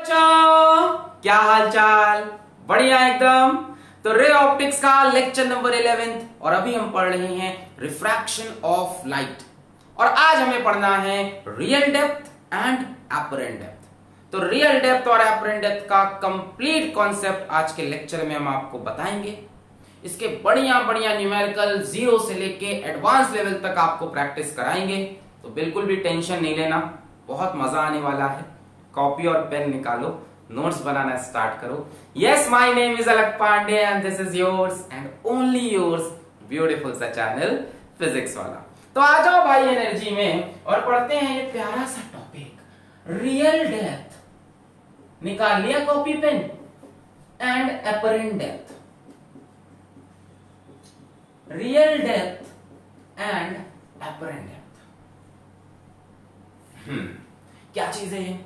क्या हाल चाल? बढ़िया एकदम। तो रे ऑप्टिक्स का लेक्चर नंबर 11 और अभी हम पढ़ रहे हैं रिफ्रैक्शन ऑफ लाइट और आज हमें पढ़ना है real depth and apparent depth. तो रियल डेप्थ और एपरेंट डेप्थ का कंप्लीट कॉन्सेप्ट आज के लेक्चर में हम आपको बताएंगे। इसके बढ़िया बढ़िया न्यूमेरिकल जीरो से लेके एडवांस लेवल तक आपको प्रैक्टिस कराएंगे। तो बिल्कुल भी टेंशन नहीं लेना, बहुत मजा आने वाला है। कॉपी और पेन निकालो, नोट्स बनाना स्टार्ट करो। Yes, my name is Alakh Pandey and this is yours and only yours beautiful सा चैनल फिजिक्स वाला। तो आ जाओ भाई एनर्जी में और पढ़ते हैं ये प्यारा सा टॉपिक रियल डेप्थ। निकाल लिया copy pen and apparent depth. Real depth and apparent depth क्या चीजें हैं?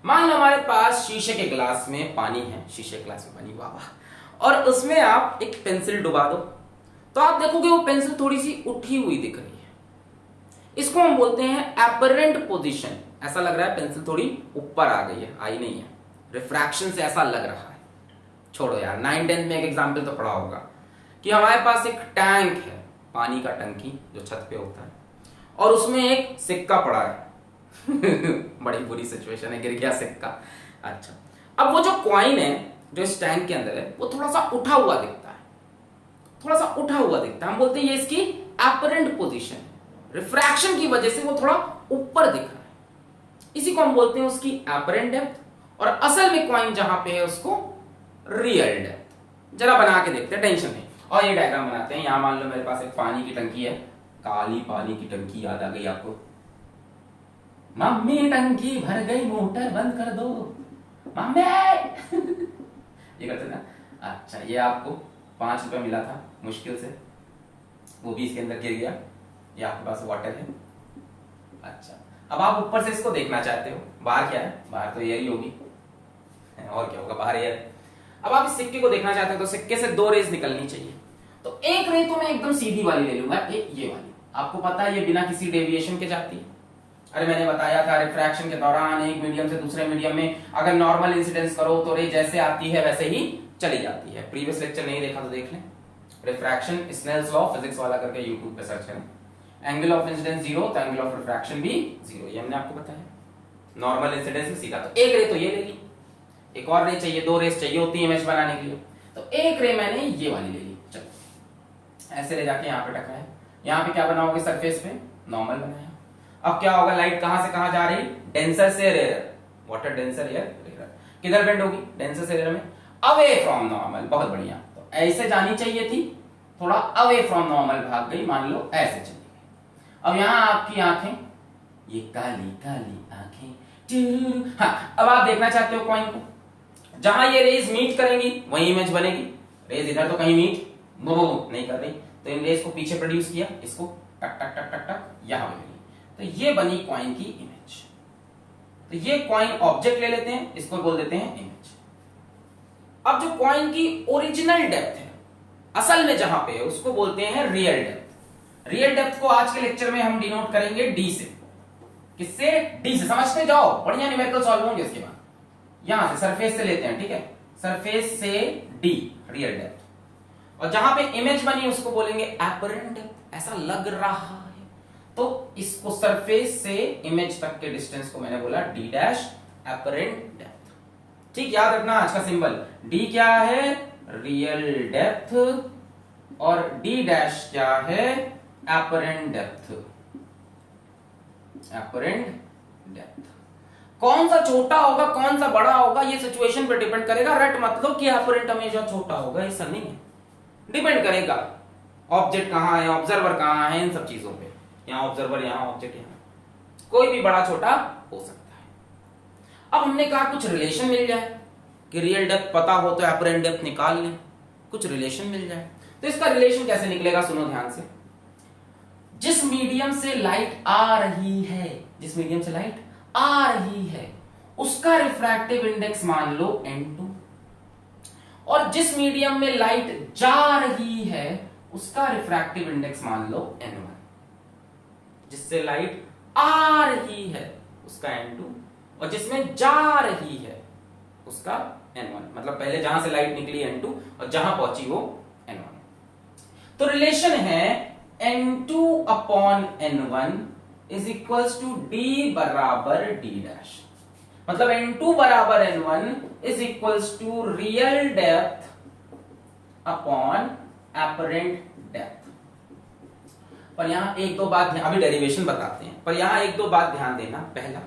मान लो हमारे पास शीशे के ग्लास में पानी है, शीशे के ग्लास में पानी, वाह, और उसमें आप एक पेंसिल डुबा दो तो आप देखोगे वो पेंसिल थोड़ी सी उठी हुई दिख रही है। इसको हम बोलते हैं एपरेंट पोजीशन। ऐसा लग रहा है पेंसिल थोड़ी ऊपर आ गई है, आई नहीं है, रिफ्रैक्शन से ऐसा लग रहा है। छोड़ो यार, 9th-10th में एक एग्जाम्पल तो पढ़ा होगा कि हमारे पास एक टैंक है, पानी का टंकी जो छत पे होता है, और उसमें एक सिक्का पड़ा है। बड़ी बुरी सिचुएशन है, गिर गया सिक्का। अच्छा, अब वो जो कॉइन है जो इस टैंक के अंदर है वो थोड़ा सा उठा हुआ दिखता है, थोड़ा सा उठा हुआ दिखता है। हम बोलते हैं ये इसकी एपरेंट पोजीशन है, रिफ्रैक्शन की वजह से वो थोड़ा ऊपर दिख रहा है। इसी को हम बोलते हैं उसकी एपरेंट डेप्थ, और असल में कॉइन जहां पे है उसको रियल डेप्थ। जरा बना के देखते हैं, टेंशन नहीं। और ये डायग्राम बनाते हैं। यहां मान लो मेरे पास एक पानी की टंकी है, काली पानी की टंकी याद आ गई आपको? मम्मी टंकी भर गई, मोटर बंद कर दो मम्मी। ये करते ना। अच्छा, ये आपको 5 रुपए मिला था मुश्किल से, वो भी इसके अंदर गिर गया। ये आपके पास वाटर है। अच्छा, अब आप ऊपर से इसको देखना चाहते हो। बाहर क्या है? बाहर तो एयर ही होगी, और क्या होगा? बाहर एयर। अब आप इस सिक्के को देखना चाहते हो तो सिक्के से 2 रेज निकलनी चाहिए। तो एक रे तो मैं एकदम सीधी वाली ले लूंगा, ये वाली। आपको पता है ये बिना किसी डेविएशन के जाती है। अरे मैंने बताया था रिफ्रैक्शन के दौरान एक मीडियम से दूसरे मीडियम में अगर नॉर्मल इंसिडेंस करो तो रे जैसे आती है वैसे ही चली जाती है। प्रीवियस लेक्चर नहीं देखा तो देख लें, रिफ्रैक्शन स्नेल्स लॉ फिजिक्स वाला करके यूट्यूब पे सर्च करें। एंगल ऑफ इंसिडेंस 0 तो एंगल ऑफ रिफ्रैक्शन भी 0, ये हमने आपको बताया। नॉर्मल इंसिडेंस से सीधा, तो एक रे तो ये ले ली, एक और रे चाहिए, 2 रेस चाहिए होती है इमेज बनाने के लिए। तो एक रे मैंने ये वाली ले ली। चलो ऐसे ले जाके यहाँ पे टकराए। यहाँ पे क्या बनाओगे? सरफेस पे नॉर्मल बनाया। अब क्या होगा? लाइट कहां से कहां जा रही? डेंसर से rare. Water denser, air rare. किधर बेंड होगी? डेंसर से रेयर में अवे फ्रॉम नॉर्मल। बहुत बढ़िया। तो ऐसे जानी चाहिए थी, थोड़ा अवे फ्रॉम नॉर्मल भाग गई, मान लो ऐसे चली गई। अब यहां आपकी आंखें, ये काली काली आंखें। हाँ, अब आप देखना चाहते हो कॉइन को, जहां ये रेज मीट करेंगी वही इमेज बनेगी। रेज इधर तो कहीं मीट नहीं कर रही, तो इन रेज को पीछे प्रोड्यूस किया, इसको टक टक टक टक टक यहां बनेगी। तो ये बनी कॉइन की इमेज। तो ये कॉइन ऑब्जेक्ट ले लेते हैं, इसको बोल देते हैं इमेज। अब जो कॉइन की ओरिजिनल डेप्थ है, असल में जहां पे है, उसको बोलते हैं रियल डेप्थ। रियल डेप्थ को आज के लेक्चर में हम डिनोट करेंगे डी से। किससे? डी से। समझते जाओ, बढ़िया न्यूमेरिकल सॉल्व होंगे इसके बाद। यहां से सरफेस से लेते हैं, ठीक है? सरफेस से डी रियल डेप्थ, और जहां पे इमेज बनी उसको बोलेंगे एपरेंट डेप्थ। ऐसा लग रहा है तो इसको सरफेस से इमेज तक के डिस्टेंस को मैंने बोला डी डैश एपरेंट डेप्थ। ठीक, याद रखना आज का सिंबल डी क्या है? रियल डेप्थ, और डी डैश क्या है? Apparent depth. एपरेंट डेप्थ कौन सा छोटा होगा कौन सा बड़ा होगा ये सिचुएशन पे डिपेंड करेगा। रट मत लो कि एपरेंट हमेशा छोटा होगा, ऐसा नहीं है। डिपेंड करेगा ऑब्जेक्ट कहां है, ऑब्जर्वर कहां है, इन सब चीजों पे। यहां ऑब्जर्वर, यहां ऑब्जेक्ट, यहां कोई भी बड़ा छोटा हो सकता है। अब हमने कहा कुछ रिलेशन मिल जाए कि रियल डेप्थ पता हो तो एपरेंट डेप्थ निकाल लें, कुछ रिलेशन मिल जाए। तो इसका रिलेशन कैसे निकलेगा? सुनो ध्यान से। जिस मीडियम से लाइट आ रही है, जिस मीडियम से लाइट आ रही है उसका रिफ्रैक्टिव इंडेक्स मान लो n2, और जिस मीडियम में लाइट जा रही है उसका रिफ्रैक्टिव इंडेक्स मान लो n1। जिससे लाइट आ रही है उसका n2, और जिसमें जा रही है उसका n1, मतलब पहले जहां से लाइट निकली n2 और जहां पहुंची वो n1। तो रिलेशन है n2 upon n1 is equals to d बराबर d डैश, मतलब n2 बराबर n1 is equals to real depth upon apparent depth. पर यहां एक दो बात, अभी डेरिवेशन बताते हैं, पर यहां एक दो बात ध्यान देना। पहला,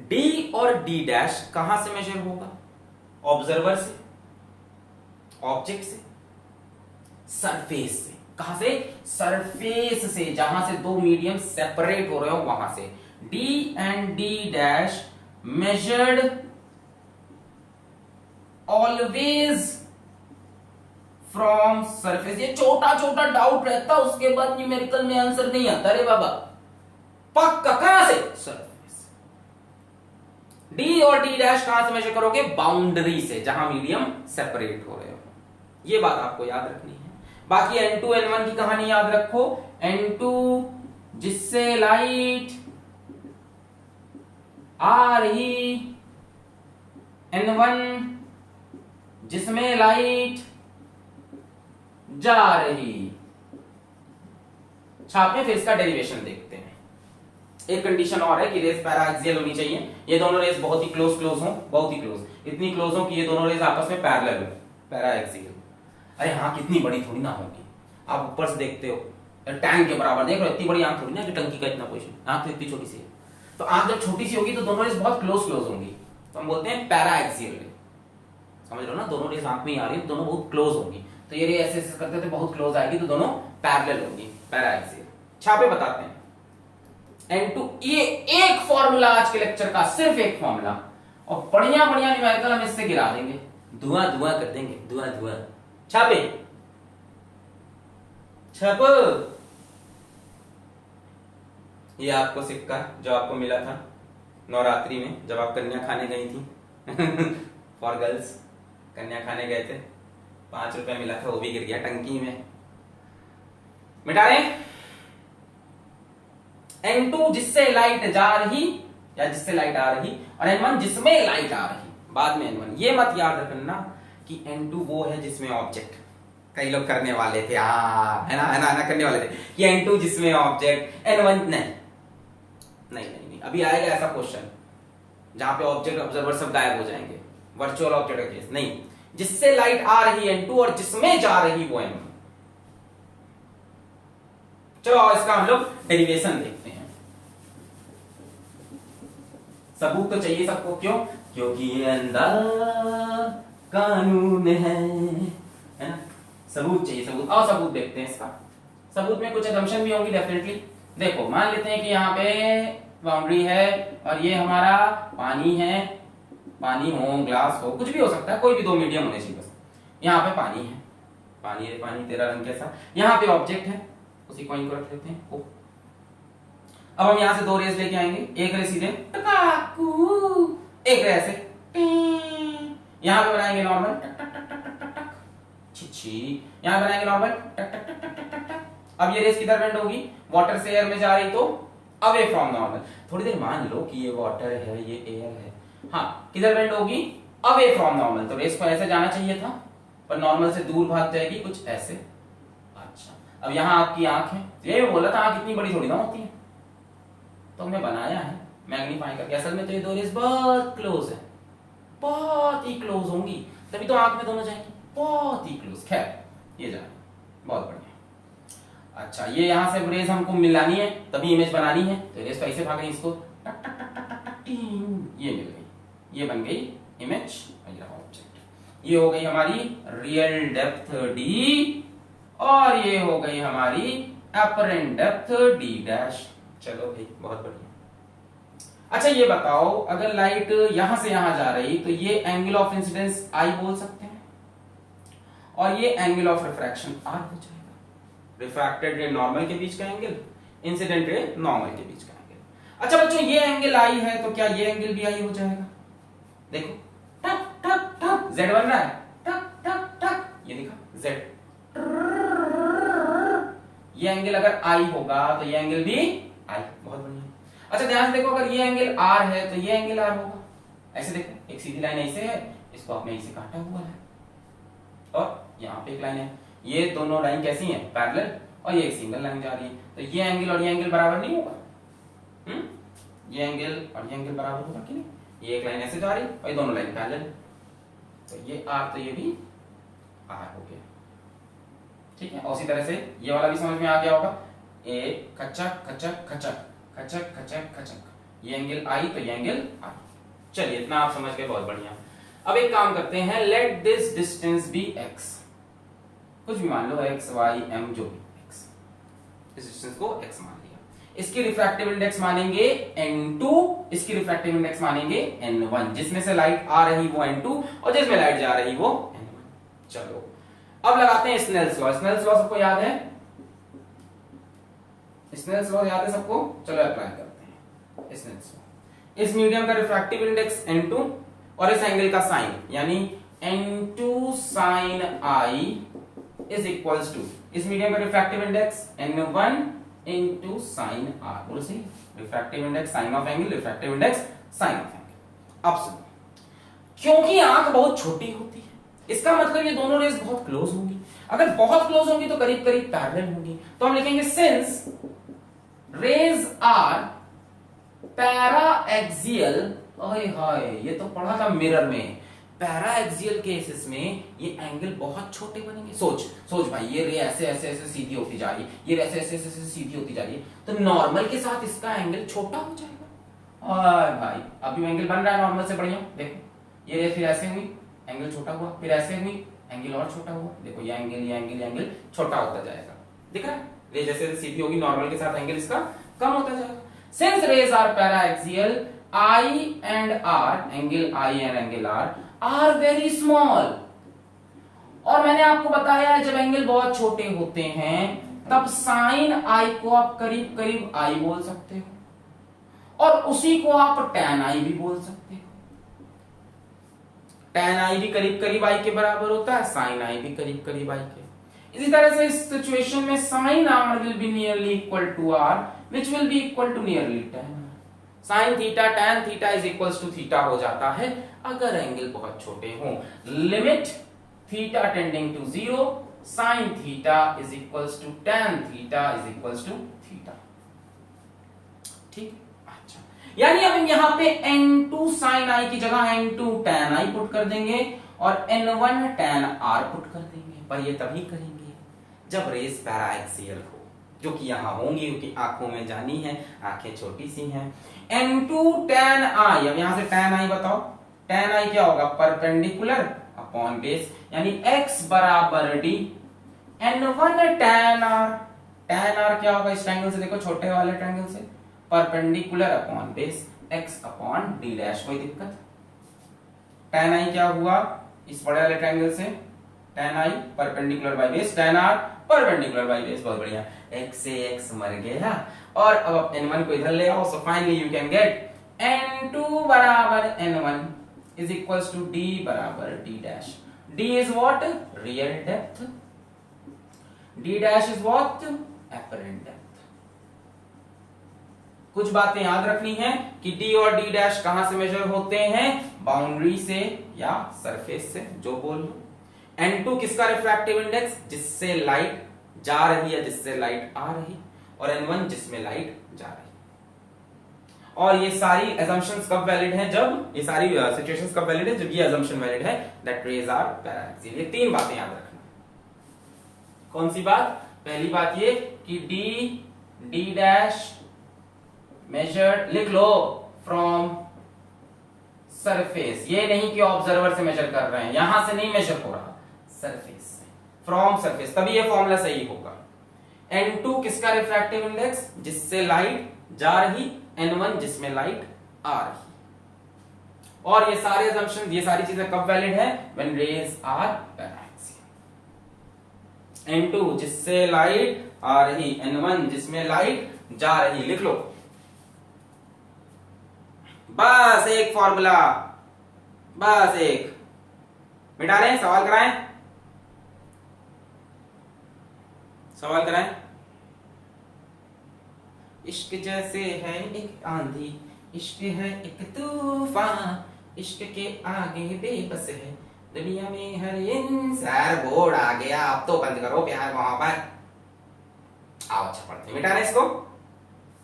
d और d डैश कहां से मेजर होगा? ऑब्जर्वर से, ऑब्जेक्ट से, सरफेस से। कहां से? सरफेस से, जहां से दो मीडियम सेपरेट हो रहे हो वहां से। d and d dash measured always from surface. ये छोटा छोटा डाउट रहता, उसके बाद न्यूमेरिकल में आंसर नहीं आता रे बाबा, पक्का। कहां से? सरफेस। डी और डी डैश कहां से मेजर करोगे? बाउंड्री से, जहां मीडियम सेपरेट हो रहे हो। ये बात आपको याद रखनी है। बाकी n2 n1 की कहानी याद रखो। n2 जिससे लाइट आ रही, n1 जिसमें लाइट जा रही। छापे, फिर इसका डेरिवेशन देखते हैं। एक कंडीशन और है कि रेस पैराएक्सियल होनी चाहिए। ये दोनों रेस बहुत ही क्लोज हो, बहुत ही क्लोज, इतनी क्लोज हो कि ये दोनों रेस आपस में पैरेलल हो, पैराएक्सियल। अरे हाँ, कितनी बड़ी थोड़ी ना होगी, आप ऊपर से देखते हो टैंक के बराबर देख रहे हो, इतनी बड़ी आंख थोड़ी ना कि टंकी का इतना पोजीशन, आंख तो इतनी छोटी सी है। तो आंख जब छोटी सी होगी तो दोनों रेस बहुत क्लोज क्लोज होंगी, तो हम बोलते हैं पैराएक्सियल रे। समझ लो ना, दोनों रेस आंख में ही आ रही है, दोनों बहुत क्लोज होंगी। तो ये रे ऐसे ऐसे करते थे, बहुत क्लोज आएगी तो दोनों पैरेलल होंगी, पैराएक्सियल। छापे बताते हैं। n2, ये एक फॉर्मूला आज के लेक्चर का, सिर्फ एक फॉर्मूला, और बढ़िया बढ़िया न्यूमेरिकल हम इससे गिरा देंगे, धुआं धुआं कर देंगे, धुआं धुआं। छापे, छाप। ये आपको सिक्का जो आपको मिला था नवरात्रि में, जब आप कन्या खाने गई थी फॉर गर्ल्स, कन्या खाने गए थे, 5 रुपए मिला था, वो भी गिर गया टंकी में। मिटा रहे। n2 जिससे लाइट जा रही या जिससे लाइट आ रही, और n1 जिसमें लाइट आ रही, बाद में n1। ये मत याद रखना कि n2 वो है जिसमें ऑब्जेक्ट, कई लोग करने वाले थे, है ना करने वाले थे कि n2 जिसमें ऑब्जेक्ट, n1 नहीं, अभी आएगा ऐसा क्वेश्चन जहां पे ऑब्जेक्ट ऑब्जर्वर सब गायब हो जाएंगे, वर्चुअल ऑब्जेक्ट का केस नहीं। जिससे लाइट आ रही n2 और जिसमें जा रही वो n1। चलो इसका हम लोग डेरिवेशन देखते हैं। सबूत तो चाहिए सबको, क्यों? क्योंकि ये अंदर कानून है ना। सबूत चाहिए, सबूत। आओ सबूत देखते हैं इसका। सबूत में कुछ असम्पशन भी होंगी डेफिनेटली। देखो, मान लेते हैं कि यहाँ पे बाउंड्री है और ये हमारा पानी है, पानी हो, ग्लास हो, कुछ भी हो सकता है, कोई भी दो मीडियम होने चाहिए बस। यहाँ पे पानी है, पानी है, पानी तेरा रंग कैसा। यहाँ पे ऑब्जेक्ट है, उसी कॉइन को रख लेते हैं ओ। अब हम यहाँ से दो रेस लेके आएंगे, एक रेस सीधे टकाकू, एक रेस ऐसे, यहाँ पे बनाएंगे नॉर्मल टक टक टक टक टक टक, छिछी, यहाँ बनाएंगे नॉर्मल टक टक टक टक टक टक। अब ये रेस किधर बेंड होगी? वाटर से एयर में जा रही तो अवे फ्रॉम नॉर्मल। थोड़ी देर मान लो कि ये वाटर है, ये एयर है, हाँ, किधर बेंड होगी? Away from normal. तो रेस को ऐसे जाना चाहिए था, पर नॉर्मल से दूर भाग जाएगी, कुछ ऐसे। अच्छा, अब यहाँ आपकी आंख है, ये बोला था आंख इतनी बड़ी थोड़ी ना होती है, तो हमने बनाया है मैग्नीफाई करके। असल में तो ये दो रेस बहुत क्लोज है, बहुत ही क्लोज होंगी, तभी तो आंख में दोनों जाएंगी, बहुत ही क्लोज। खैर, ये जाए, बहुत बढ़िया। अच्छा, ये यहां से रेस हमको मिलानी है, तभी इमेज बनानी है, तो रेस कैसे भाग रही है? इसको टक टक टक टक टक, ये मिल गई, ये बन गई इमेज, ऑब्जेक्ट। ये हो गई हमारी रियल डेप्थ d, और ये हो गई हमारी एपरेंट डेप्थ d डैश। चलो भाई, बहुत बढ़िया। अच्छा, ये बताओ, अगर लाइट यहां से यहां जा रही तो ये एंगल ऑफ इंसिडेंस I बोल सकते हैं, और ये एंगल ऑफ रिफ्रैक्शन R हो जाएगा। रिफ्रैक्टेड रे नॉर्मल के बीच का एंगल, इंसिडेंट रे नॉर्मल के बीच का एंगल। अच्छा बच्चों, ये एंगल I है तो क्या ये एंगल भी I हो जाएगा? देखो, टक टक टक, Z बन रहा है, टक टक टक, ये दिखा Z। ये एंगल अगर I होगा तो ये एंगल भी I। बहुत बढ़िया। अच्छा, ध्यान से देखो, अगर ये एंगल R है तो ये एंगल R होगा। ऐसे देखो, एक सीधी लाइन ऐसे है, इसको आपने ऐसे काटा हुआ है, और यहाँ पे एक लाइन है, ये दोनों लाइन कैसी हैं, पैरेलल, और ये एक सिंगल लाइन जा रही है, तो ये एंगल और ये एंगल बराबर नहीं होगा। ये एंगल और ये एंगल बराबर होगा कि नहीं, ये एक लाइन ऐसे जा रही है और ये दोनों लाइन पैरेलल, तो ये आर तो ये भी आर हो गया, ठीक है। और उसी तरह से ये वाला भी समझ में आ गया होगा, ए खचक खचक खचक खचक खचक खचक, ये एंगल आई तो ये एंगल आई। चलिए इतना आप समझ गए, बहुत बढ़िया। अब एक काम करते हैं, let this distance be x, कुछ भी मान लो x y m जो भी x, इस डिस्टेंस को x मान लिया। इसकी रिफ्रैक्टिव इंडेक्स मानेंगे n2, इसकी रिफ्रैक्टिव इंडेक्स मानेंगे n1, जिसमें से लाइट आ रही वो n2 और जिसमें लाइट जा रही वो n1। चलो अब लगाते हैं स्नेल्स लॉ। स्नेल्स लॉ सबको याद है, स्नेल्स लॉ याद है सबको, चलो अप्लाई करते हैं स्नेल्स लॉ। इस मीडियम का रिफ्रैक्टिव इंडेक्स n2 और इस एंगल का साइन, यानी n2 sin i is equals to, इस मीडियम का refractive index n1 into sin r, बोलो सही, refractive index sine of angle, refractive index sine of angle. अब सुनो, क्योंकि आंख बहुत छोटी होती है, इसका मतलब ये दोनों रेज बहुत क्लोज होंगी, अगर बहुत क्लोज होंगी तो करीब करीब पैरेलल होंगी, तो हम लिखेंगे since rays are paraxial, ओए हाय ये तो पढ़ा था मिरर में, पैरा एक्सियल केसेस में ये एंगल बहुत छोटे बनेंगे। सोच सोच भाई, ये रे ऐसे ऐसे ऐसे सीधी होती जा रही है, ये रे ऐसे ऐसे ऐसे सीधी होती जा रही है, तो नॉर्मल के साथ इसका एंगल छोटा हो जाएगा। और भाई अभी एंगल बन रहा है नॉर्मल से बढ़िया, देखो ये रे फिर ऐसे हुई, एंगल छोटा हुआ, फिर ऐसे हुई, एंगल और छोटा हुआ, देखो ये एंगल ये एंगल ये एंगल छोटा होता जाएगा, दिख रहा है, रे जैसे जैसे सीधी होगी नॉर्मल के साथ एंगल इसका कम होता जाएगा। Since rays are paraxial, I and R, angle I and angle R are very small, और मैंने आपको बताया जब एंगल बहुत छोटे होते हैं तब साइन I को आप करीब करीब I बोल सकते हो, और उसी को आप tan I भी बोल सकते हो। tan I भी करीब करीब I के बराबर होता है, sin I भी करीब करीब I के। इसी तरह से इस सिचुएशन में sin R will be nearly equal to R, which will be equal to nearly tan। sin theta tan theta is equals to theta हो जाता है अगर एंगल बहुत छोटे हों। Limit theta tending to 0, sin theta is equals to tan theta is equals to theta, ठीक। अच्छा, यानी अब हम यहाँ पे n2 sin i की जगह n2 tan i पुट कर देंगे और n1 tan r पुट कर देंगे। पर ये तभी करेंगे जब रेस पैराएक्सियल हो, जो कि यहां होंगी क्योंकि आंखों में जानी है, आंखें छोटी सी हैं। n2 tan i, अब यहां से tan i बताओ, tan i क्या होगा, परपेंडिकुलर अपॉन बेस, यानी x बराबर d, n1 tan r, tan r क्या होगा इस ट्रायंगल से, देखो छोटे वाले ट्रायंगल से, perpendicular upon base x upon d dash. कोई दिक्कत, tan i क्या हुआ इस बड़े वाले ट्रायंगल से, tan i perpendicular by base, tan r perpendicular by base, बहुत बढ़िया, x से x मर गया। और अब n1 को इधर ले आओ, so finally you can get n2 बराबर n1 is equals to d बराबर d dash. d is what, real depth, d dash is what, apparent depth. कुछ बातें याद रखनी है कि d और d डैश कहां से मेजर होते हैं, बाउंड्री से या सरफेस से, जो बोल लो। n2 किसका रिफ्रैक्टिव इंडेक्स, जिससे लाइट जा रही है जिससे लाइट आ रही, और n1 जिसमें लाइट जा रही। और ये सारी assumptions कब वैलिड हैं, जब ये सारी सिचुएशंस कब वैलिड है, जब ये assumption वैलिड है दैट रेज आर पैराएक्सियल। ये तीन बातें याद रखना। कौन सी बात, पहली बात ये कि d डैश मेजर्ड, लिख लो, फ्रॉम सरफेस, ये नहीं कि ऑब्जर्वर से मेजर कर रहे हैं, यहां से नहीं मेजर हो रहा, सरफेस से, फ्रॉम सरफेस, तभी ये फॉर्मूला सही होगा। n2 किसका रिफ्रैक्टिव इंडेक्स, जिससे लाइट जा रही, n1 जिसमें लाइट आ रही। और ये सारे assumptions, ये सारी चीजें कब वैलिड है, when rays are paraxial। n2 जिससे लाइट आ रही, n1 जिसमें लाइट जा रही, लिख लो। बस एक फॉर्मूला, बस एक, मिटा लें, सवाल कराएं, सवाल कराएं। इश्क जैसे है एक आंधी, इश्क है एक तूफान, इश्क के आगे बेबस है दुनिया में हर इंसान। बोर्ड आ गया, अब तो बंद करो प्यार मोहब्बत। आओ अच्छा पढ़ते मिटाना इसको।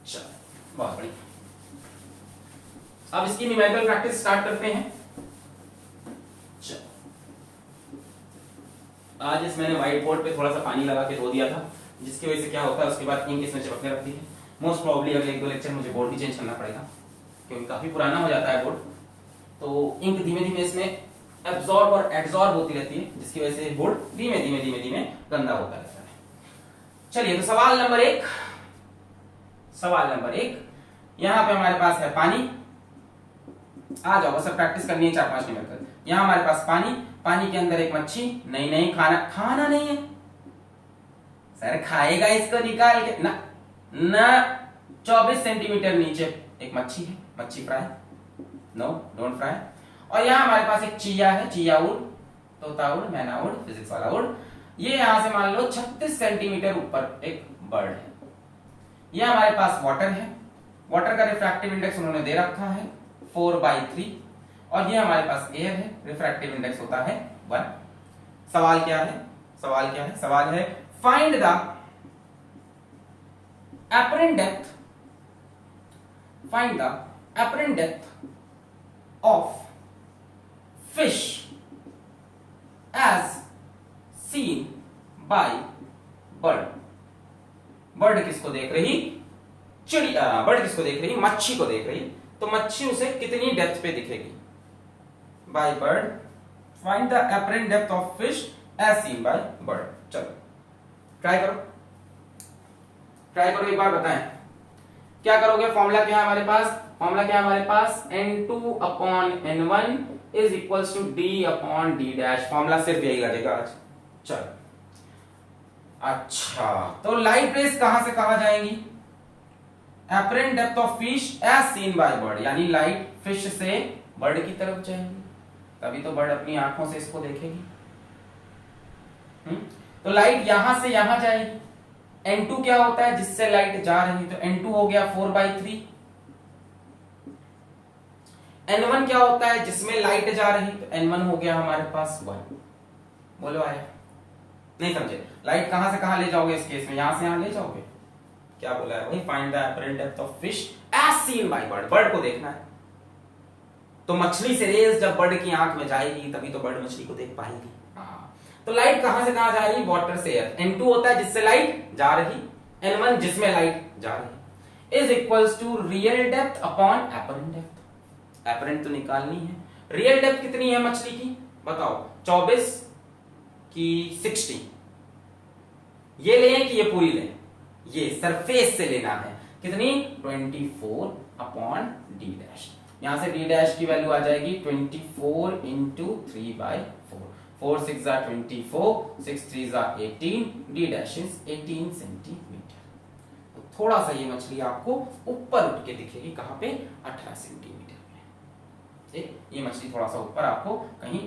चलो बहुत बढ़िया। अब इसकी न्यूमेरिकल प्रैक्टिस स्टार्ट करते हैं। आज इस मैंने व्हाइट बोर्ड पे थोड़ा सा पानी लगा के धो दिया था, जिसकी वजह से क्या होता है उसके बाद इंक इसमें चिपकने लगती है। मोस्ट प्रॉब्ली अगले 1-2 लेक्चर मुझे बोर्ड भी चेंज करना पड़ेगा, क्योंकि काफी पुराना हो जाता है बोर्ड, तो इंक धीमे धीमे इसमें एब्जॉर्ब और एड्सॉर्ब होती रहती है, जिसकी वजह से बोर्ड धीमे धीमे धीमे धीमे गंदा होता रहता है। चलिए तो सवाल नंबर 1, यहां पे हमारे पास है पानी। आ जाओ, बस प्रैक्टिस करनी है 4-5 मिनट तक। यहां हमारे पास पानी, पानी के अंदर एक मच्छी। नहीं खाना नहीं है सर, खाएगा इसको निकाल के ना। 24 सेंटीमीटर नीचे एक मच्छी है, मच्छी फ्राई, नो डोंट फ्राई। और यहां हमारे पास एक चिया है, चिया उड़, तोता उड़, मैना उड़, फिजिक्स वाला उड़। ये यहां से मान लो 36 सेंटीमीटर ऊपर एक बर्ड है। ये हमारे पास वाटर है, वाटर का रिफ्रैक्टिव इंडेक्स उन्होंने दे रखा है 4/3, और ये हमारे पास एयर है, रिफ्रैक्टिव इंडेक्स होता है 1। सवाल क्या है? सवाल है find the apparent depth of fish as seen by bird। Bird किसको देख रही? चिड़िया। बर्ड किसको देख रही? मच्छी को देख रही। तो मच्छी उसे कितनी डेप्थ पे दिखेगी? By bird, find the apparent depth of fish as seen by bird। चलो ट्राई करो एक बार, बताएं क्या करोगे। फॉर्मूला क्या है हमारे पास? N2/N1 is equals to D/D dash. Formula सिर्फ यही लगेगा आज। चलो अच्छा, तो लाइट रेस कहां से कहां जाएंगी? apparent depth of fish as seen by bird, यानी लाइट फिश से बर्ड की तरफ जाएंगी, तभी तो बर्ड अपनी आंखों से इसको देखेगी। तो लाइट यहां से यहां जाएगी। N2 क्या होता है? जिससे लाइट जा रही, तो N2 हो गया 4/3। N1 क्या होता है? जिसमें लाइट जा रही, तो N1 हो गया हमारे पास 1। बोलो आया? नहीं समझे? लाइट कहां से कहां ले जाओगे इस केस में? यहां से यहां ले जाओगे। क्या बोला है भाई? Find the apparent depth of fish as seen by bird। Bird को देखना है, तो मछली से रेस जब बर्ड की आंख में जाएगी तभी तो बर्ड मछली को देख पाएगी। तो लाइट कहां से कहां जा रही? वाटर से एयर। N2 होता है जिससे लाइट जा रही, N1 जिसमें लाइट जा रही, is equals to real depth upon apparent depth. Apparent तो निकालनी है। रियल डेप्थ कितनी है मछली की? बताओ, 24 की 60? ये लें कि ये पूरी लें? ये सरफेस से लेना है। कितनी? 24/D dash. यहां से D डैश की वैल्यू आ जाएगी 24 इंटू 3/4। 4 6 जा 24, 6 3 जा 18, D डैश इज 18 सेंटीमीटर। तो थोड़ा सा ये मछली आपको ऊपर उठ के दिखेगी। कहां पे? 18 सेंटीमीटर पे। ये मछली थोड़ा सा ऊपर आपको कहीं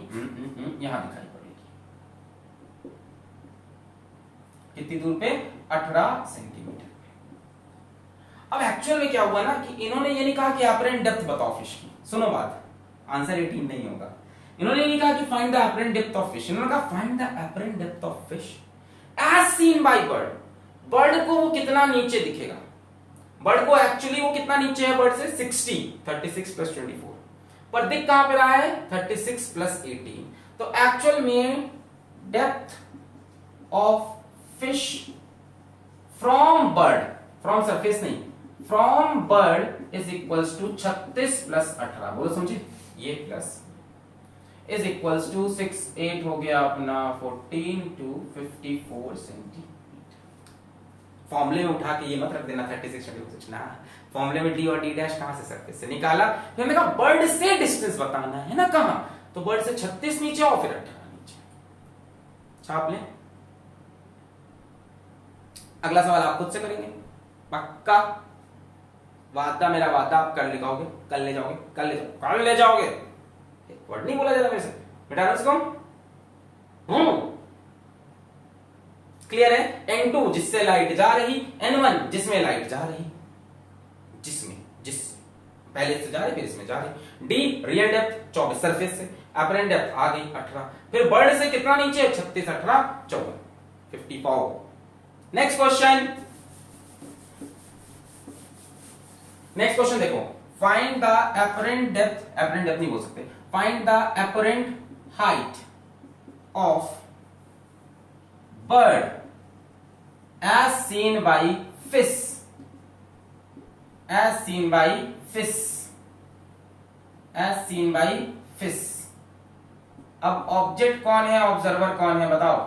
यहां दिखाई पड़ेगी। कितनी दूर पे? 18 सेंटीमीटर पे। अब एक्चुअल में क्या हुआ ना कि इन्होंने ये नहीं कहा कि apparent डेप्थ बताओ फिश की। सुनो बात, आंसर 18 नहीं होगा। इन्होंने नहीं कहा कि find the apparent depth of fish, इन्होंने कहा find the apparent depth of fish as seen by bird। Bird को वो कितना नीचे दिखेगा? बर्ड को एक्चुअली वो कितना नीचे है बर्ड से? 60, 36 + 24, पर दिख कहां पे रहा है? 36 + 18। तो एक्चुअल में depth of fish from bird, from surface नहीं, from bird is equals to 36 + 18। बोलो समझे? ये प्लस इज इक्वल्स टू 6 8 हो गया अपना 14 to 54 सेंटीमीटर। फॉर्मूले में उठा के ये मत रख देना 36 26 ना। फॉर्मूले में D और D डैश कहां से? सरफेस से निकाला। फिर हमने कहा बर्ड से डिस्टेंस बताना है ना, कहां? तो बर्ड से 36 नीचे और फिर 18 नीचे। छाप लें। अगला सवाल आप खुद से करेंगे, पक्का वादा, मेरा वादा। आप कर ले जाओगे, कल ले जाओगे, कल ले जाओगे। वर्ड नहीं बोला जाता मेरे से, मिटाना इसको। क्लियर है? N2 जिससे लाइट जा रही, N1 जिसमें लाइट जा रही, जिसमें पहले इससे जा रहे फिर इसमें जा रहे। डी रियल डेप्थ 24 सरफेस से, अपरेंट डेप्थ आ गई 18, फिर बर्ड से कितना नीचे 36 18 54 54। नेक्स्ट क्वेश्चन, नेक्स्ट क्वेश्चन देखो, फाइंड द अपरेंट डेप्थ नहीं बोल सकते, find the apparent height of bird as seen by fish, as seen by fish, as seen by fish। अब ऑब्जेक्ट कौन है, ऑब्जर्वर कौन है बताओ।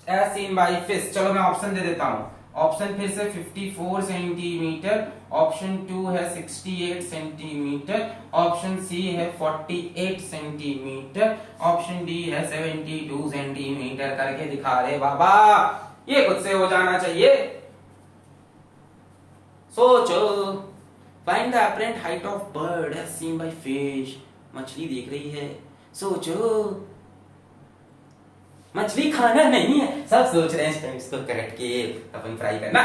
as seen by fish, चलो मैं ऑप्शन दे देता हूं। ऑप्शन फिर से 54 सेंटीमीटर, ऑप्शन 2 है 68 सेंटीमीटर, ऑप्शन सी है 48 सेंटीमीटर, ऑप्शन डी है 72 सेंटीमीटर करके दिखा रहे बाबा। ये खुद से हो जाना चाहिए। सोचो, find the apparent height of bird as seen by fish. मछली देख रही है, सोचो। मछली खाना नहीं है, सब सोच रहे हैं इसको करेक्ट के अपन फ्राई करना।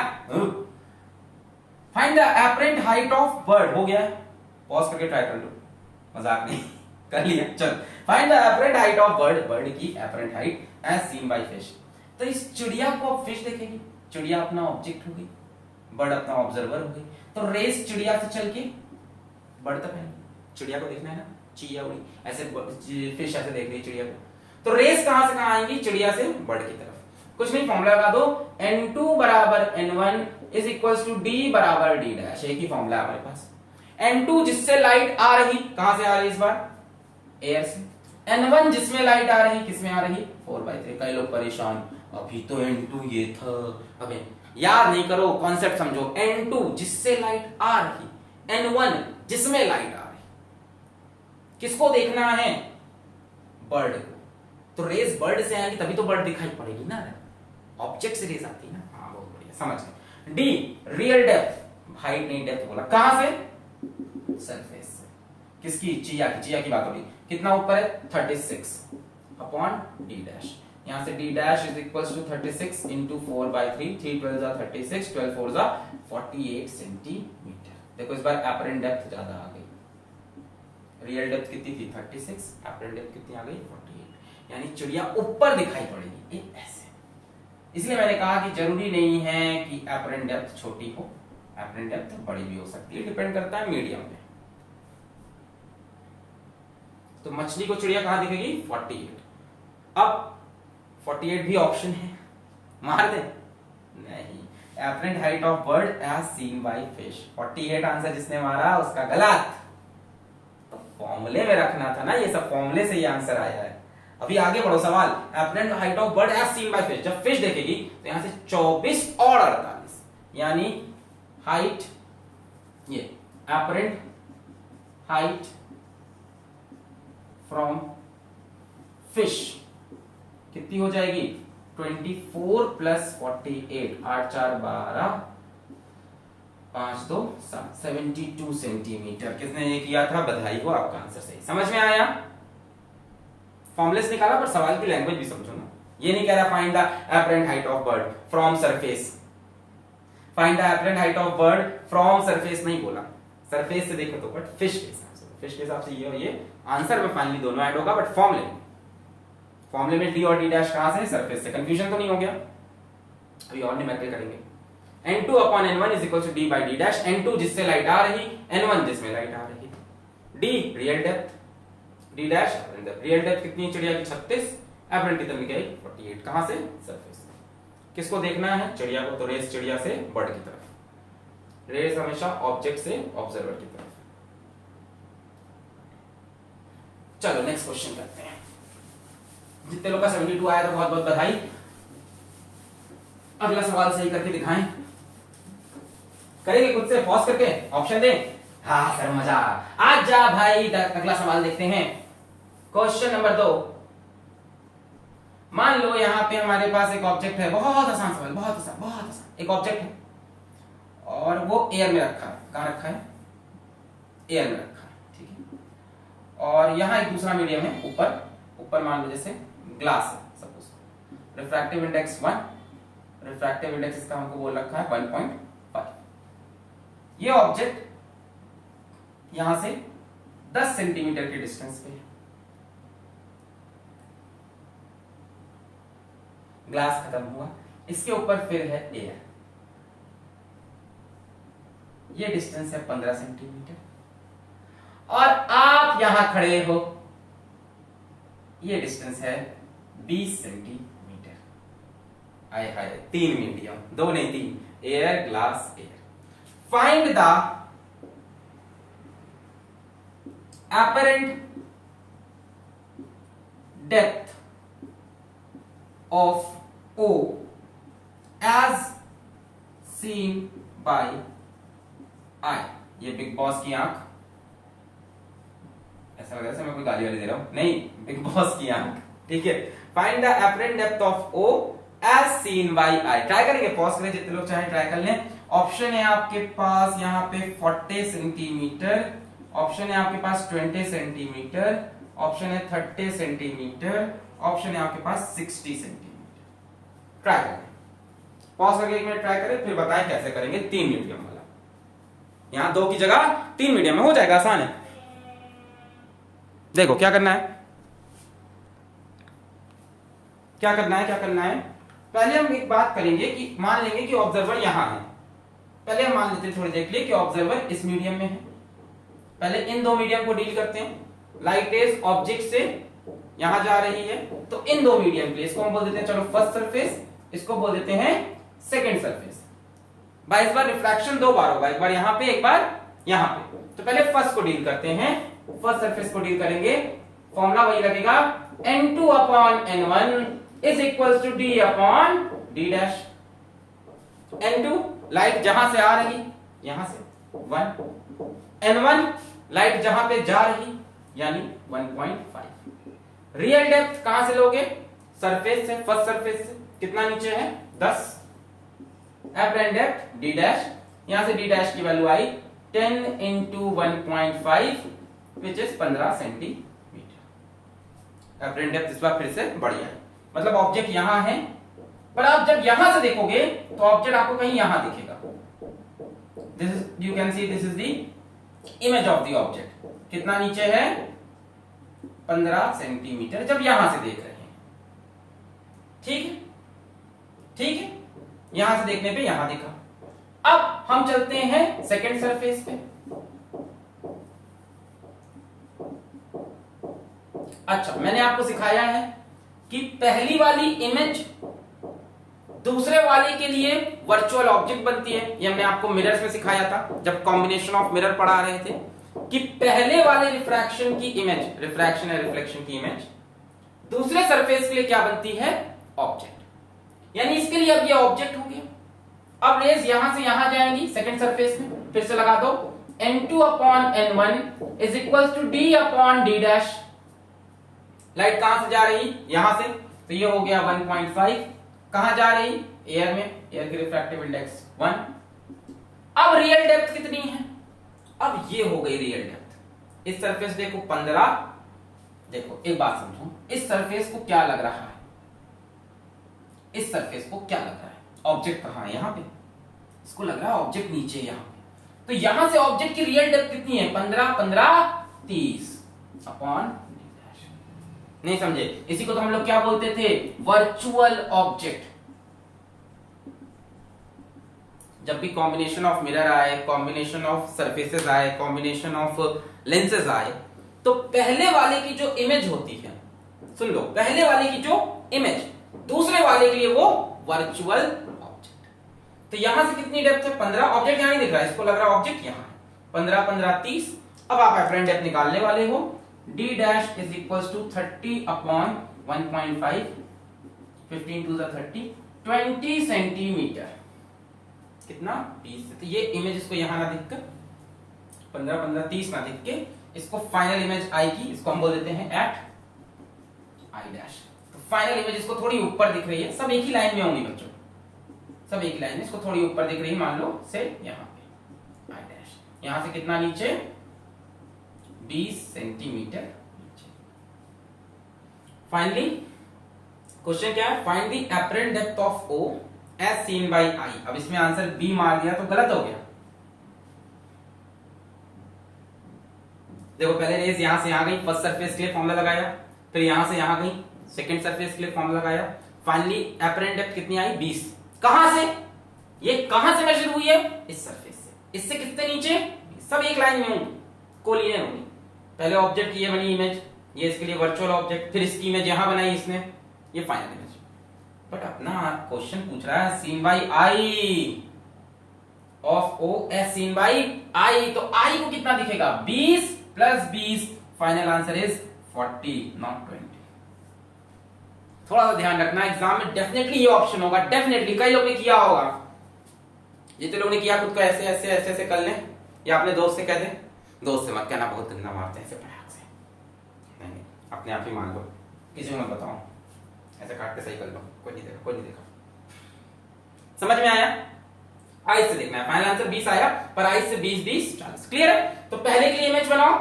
Find the apparent height of bird, हो गया, पॉज करके ट्राई कर लो, मजाक नहीं कर लिया। चल, find the apparent height of bird, bird की apparent height as seen by fish. तो इस चिड़िया को अब फिश देखेगी, चिड़िया अपना ऑब्जेक्ट हो गई, बर्ड अपना ऑब्जर्वर हो गई। तो रेस चिड़िया से चल के बर्ड तक है, चिड़िया को देखना है ना, चिड़िया उड़ी ऐसे, फिश ऐसे देख रही है चिड़िया को, तो रेस कहां से कहां आएंगी, चिड़िया से बर्ड की तरफ। कुछ नहीं, फॉर्मूला लगा दो, n2 बराबर n1 is equal to d बराबर d डैश। एक ही फॉर्मूला है हमारे पास। n2 जिससे लाइट आ रही, कहां से आ रही इस बार, एयर से। n1 जिसमें लाइट आ रही, किसमें आ रही, 4/3। कई लोग परेशान, अभी तो n2 ये था। अबे याद नहीं करो, कॉन्सेप्ट समझो। n2 जिससे लाइट आ रही, n1 जिसमें लाइट आ रही। किसको देखना है, बर्ड को। तो रेस बर्ड से आएगी तभी तो बर्ड दिखाई पड़ेगी ना, ऑब्जेक्ट से रेस आती है ना। हाँ बहुत बढ़िया, समझ गए। डी रियल डेप्थ, हाइट नहीं डेप्थ बोला, कहां से, सरफेस से। किसकी, चिया की, चिया की बात हो रही। कितना ऊपर है, 36 अपॉन डी डैश। यहां से D dash is equal to 36 into 4/3, 3 12 जा 36, 12 4 जा 48 सेंटीमीटर। देखो इस बार अपरेंट डेप्थ ज्यादा आ गई, रियल डेप्थ कितनी थी 36, अपरेंट डेप्थ कितनी आ गई 48, यानी चिड़िया ऊपर दिखाई पड़ेगी, ये ऐसे। इसलिए मैंने कहा कि जरूरी नहीं है कि अपरेंट डेप्थ छोटी हो, अपरेंट डेप्थ बड़ी भी हो सकती है, डिपेंड करता है मीडियम पे। तो मछली को चिड़िया कहां दिखेगी, 48। अब 48 भी ऑप्शन है, मार दे, नहीं। Apparent height of bird as seen by fish, 48 answer जिसने मारा उसका गलत। तो फॉर्मूले में रखना था ना, ये सब फॉर्मूले से ये आंसर आया है। अभी आगे बढ़ो सवाल, apparent height of bird as seen by fish. जब फिश देखेगी तो यहां से 24 और 48, यानी हाइट, ये अपरेंट हाइट फ्रॉम फिश कितनी हो जाएगी, 24 प्लस 48, 8 4 12, 5 2 7, 72 सेंटीमीटर। किसने ये किया था, बधाई हो, आपका आंसर सही। समझ में आया, फॉर्मुले से निकाला, पर सवाल की लैंग्वेज भी समझो ना। ये नहीं कह रहा find the apparent height of bird from surface, find the apparent height of bird from surface नहीं बोला, सरफेस से देखो तो, बट फिश के हिसाब से, फिश के हिसाब से ये और ये आंसर में फाइनली दोनों ऐड होगा, बट फॉर्मूले में डी और डी डैश कहां से, सरफेस से। कंफ्यूजन तो नहीं हो गया। अभी और न्यूमेरिकल करेंगे। n2 upon n1 is equal to d by d dash. n2 जिससे लाइट आ रही, n1 जिसमें लाइट आ रही। d real depth, d dash apparent depth. Real depth कितनी चिड़िया की 36, अपरेंट कितनी गई 48, कहां से, सरफेस से। किसको देखना है, चिड़िया को, तो रेस चिड़िया से बर्ड की तरफ, रेस हमेशा ऑब्जेक्ट से ऑब्जर्वर की तरफ। चलो नेक्स्ट क्वेश्चन करते हैं। जितने लोग का 72 आया तो बहुत बहुत बधाई। अगला सवाल सही करके दिखाएं, करेंगे खुद से, पॉज करके ऑप्शन दें। हाँ सर मजा, आज जा भाई। अगला सवाल देखते हैं, क्वेश्चन नंबर 2। मान लो यहाँ पे हमारे पास एक ऑब्जेक्ट है, बहुत आसान सवाल, बहुत आसान, बहुत आसान। एक ऑब्जेक्ट है और वो एयर में रखा है, कहां रखा है, एयर में रखा है, ठीक है। और यहाँ एक दूसरा मीडियम है, ऊपर ऊपर मान लो जैसे ग्लास है suppose. Refractive index 1, refractive index इसका हमको बोल रखा है 1.5। ये ऑब्जेक्ट यहां से 10 सेंटीमीटर के डिस्टेंस पे है। ग्लास खत्म हुआ, इसके ऊपर फिर है एयर। ये डिस्टेंस है 15 सेंटीमीटर और आप यहां खड़े हो, ये डिस्टेंस है 20 सेंटीमीटर। आए हाय, 3 मीडियम, 2 नहीं 3, air glass air. Find the apparent depth of O as seen by eye। ये बिग बॉस की आंख, ऐसा लग रहा है जैसे मैं कोई गाली वाली दे रहा हूं, नहीं, बिग बॉस की आंख, ठीक है। Find the apparent depth of O as seen by eye। Try करेंगे, पॉज करें, जितने लोग चाहे ट्राई कर लें। ऑप्शन है आपके पास यहाँ पे 40 सेंटीमीटर, ऑप्शन है आपके पास 20 सेंटीमीटर, ऑप्शन है 30 सेंटीमीटर, ऑप्शन है आपके पास 60 सेंटीमीटर। ट्राई करें, पॉज करके 1 मिनट ट्राई करें, फिर बताएं कैसे करेंगे 3 मीडियम वाला। यहां 2 की जगह 3 मीडियम में हो जाएगा, आसान है। देखो क्या करना है, क्या करना है, क्या करना है। पहले हम एक बात करेंगे कि मान लेंगे कि ऑब्जर्वर यहां है। पहले हम मान लेते हैं थोड़ी देर के लिए कि ऑब्जर्वर इस मीडियम में है। पहले इन 2 मीडियम को डील करते हैं। लाइट रेज ऑब्जेक्ट से यहां जा रही है, तो इन 2 मीडियम के लिए इसको हम बोल देते हैं, चलो फर्स्ट सरफेस, इसको बोल देते हैं सेकंड सरफेस। भाई इस बार रिफ्रैक्शन 2 बार होगा, एक बार यहां पे, एक बार यहां पे। तो पहले फर्स्ट को डील करते हैं, फर्स्ट सरफेस को डील करेंगे। फॉर्मूला वही लगेगा, n2 upon n1 is equal to d upon d dash. n2 light जहां से आ रही, यहां से 1, n1 लाइट जहां पे जा रही, यानी 1.5। रियल डेप्थ कहां से लोगे, सरफेस से, फर्स्ट सरफेस से। कितना नीचे है, 10। एपरेंट डेप्थ d डैश, यहां से d डैश की value I 10 into 1.5 which is 15 centimetre. Apparent depth इस बार फिर से बढ़िया है, मतलब ऑब्जेक्ट यहां है, पर आप जब यहां से देखोगे तो ऑब्जेक्ट आपको कहीं यहां दिखेगा। This is, you can see this is the image of the object. कितना नीचे है, 15 सेंटीमीटर, जब यहां से देख रहे हैं। ठीक है, ठीक है, यहां से देखने पे यहां दिखा। अब हम चलते हैं सेकंड सरफेस पे। अच्छा, मैंने आपको सिखाया है कि पहली वाली इमेज दूसरे वाले के लिए वर्चुअल ऑब्जेक्ट बनती है। ये हमने आपको मिरर्स में सिखाया था जब कॉम्बिनेशन ऑफ मिरर पढ़ा रहे थे, कि पहले वाले रिफ्रैक्शन की इमेज, रिफ्रैक्शन है रिफ्लेक्शन की इमेज, दूसरे सरफेस के लिए क्या बनती है, ऑब्जेक्ट। यानी इसके लिए अब ये ऑब्जेक्ट हो गया। अब रेज यहां से यहां जाएंगी सेकंड सरफेस में, फिर से लगा दो, n2 upon n1 is equal to d upon d dash. Light कहां से जा रही, यहां से, तो ये हो गया 1.5। कहां जा रही, एयर में, एयर की रिफ्रैक्टिव इंडेक्स 1। अब रियल डेप्थ कितनी है, अब ये हो गई रियल डेप्थ। इस सरफेस देखो 15। देखो एक बात समझो, इस सरफेस को क्या लग रहा है, इस सरफेस को क्या लग रहा है, ऑब्जेक्ट कहां है, यहां पे, इसको लग रहा है ऑब्जेक्ट नीचे यहां पे। तो यहां से ऑब्जेक्ट की रियल डेप्थ कितनी है, 15 15 30 अपॉन, नहीं समझे, इसी को तो हम लोग क्या बोलते थे, वर्चुअल ऑब्जेक्ट। जब भी कॉम्बिनेशन ऑफ मिरर आए, कॉम्बिनेशन ऑफ सरफेसेस आए, कॉम्बिनेशन ऑफ लेंसेज आए, तो पहले वाले की जो इमेज होती है, सुन लो, पहले वाले की जो इमेज दूसरे वाले के लिए वो वर्चुअल ऑब्जेक्ट। तो यहां से कितनी डेप्थ है, 15। ऑब्जेक्ट यहां नहीं दिख रहा है, इसको लग रहा है ऑब्जेक्ट यहां है, 15 15 30। अब आप एपरेंट डेप्थ निकालने वाले हो, d dash is equal to 30 upon 1.5, 15 to 30, 20 centimetre. कितना, 20। तो ये इमेज इसको यहां ना दिख कर, 15 15 30 ना दिख के, इसको फाइनल इमेज आएगी, इसको हम बोल देते हैं एट आई डैश। तो फाइनल इमेज इसको थोड़ी ऊपर दिख रही है, सब एक ही लाइन में होंगी बच्चों, सब एक ही लाइन में, इसको थोड़ी ऊपर दिख रही है, मान लो से यहां पे आई डैश, यहां से कितना नीचे, 20 सेंटीमीटर नीचे। फाइनली क्वेश्चन क्या है, find the apparent depth of O as seen by eye. अब इसमें आंसर बी मार दिया तो गलत हो गया, देखो पहले रेस यहां से यहां गई, फर्स्ट सरफेस के लिए फॉर्मूला लगाया, फिर यहां से यहां गई, सेकंड सरफेस के लिए फॉर्मूला लगाया, फाइनली अपरेंट डेप्थ कितनी आई 20। कहां से, ये कहां से मेजर हुई है, इस सरफेस से। इससे कितने नीचे, सब एक लाइन में होंगी, कोलिनियर होंगी। पहले ऑब्जेक्ट ये बनी इमेज, ये इसके लिए वर्चुअल ऑब्जेक्ट, फिर इसकी इमेज यहां बनाई इसने, ये फाइनल इमेज। बट अपना क्वेश्चन पूछ रहा है seen by eye of O S seen by eye, तो आई को कितना दिखेगा 20 plus 20, final answer is 40 not 20। थोड़ा सा ध्यान रखना, एग्जाम में डेफिनेटली ये ऑप्शन होगा, डेफिनेटली कई लोगों ने किया होगा। जितने लोगों ने किया खुद को ऐसे ऐसे ऐसे ऐसे कर लें, या अपने दोस्त से कह दें, दोस्त से मत कहना बहुत गंदा मारते हैं ऐसे पटाख से, नहीं अपने आप ही मान लो, किसी को मत बताओ, ऐसे काट के सही कर लो, कोई नहीं देखा, कोई नहीं देखा। समझ में आया, आई से देखना है, फाइनल आंसर 20 आया, पर आई से 20 20 40। क्लियर है, तो पहले के लिए इमेज बनाओ,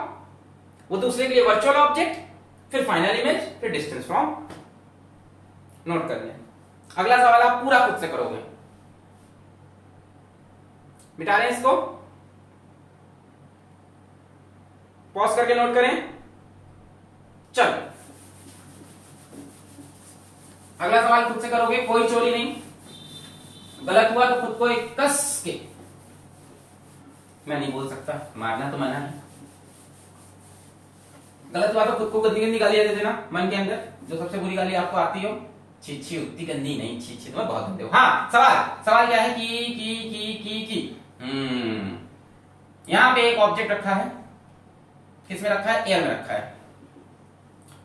वो दूसरे के लिए वर्चुअल ऑब्जेक्ट, फिर फाइनल इमेज, फिर डिस्टेंस फ्रॉम, नोट कर लें। अगला सवाल आप पूरा खुद से करोगे, मिटा लें इसको, पॉज करके नोट करें। चलो अगला सवाल खुद से करोगे, कोई चोरी नहीं, गलत हुआ तो खुद को एक कस के, मैं नहीं बोल सकता, मारना तो मना है, गलत हुआ तो खुद को गंदी गंदी गालियां दे देना मन के अंदर, जो सबसे बुरी गाली आपको आती हो, छी छी, उतनी गंदी नहीं, छी छी, तुम्हें बहुत गंदे हो। हाँ सवाल क्या है की यहां पे एक ऑब्जेक्ट रखा है, किसमें रखा है, एयर में रखा है,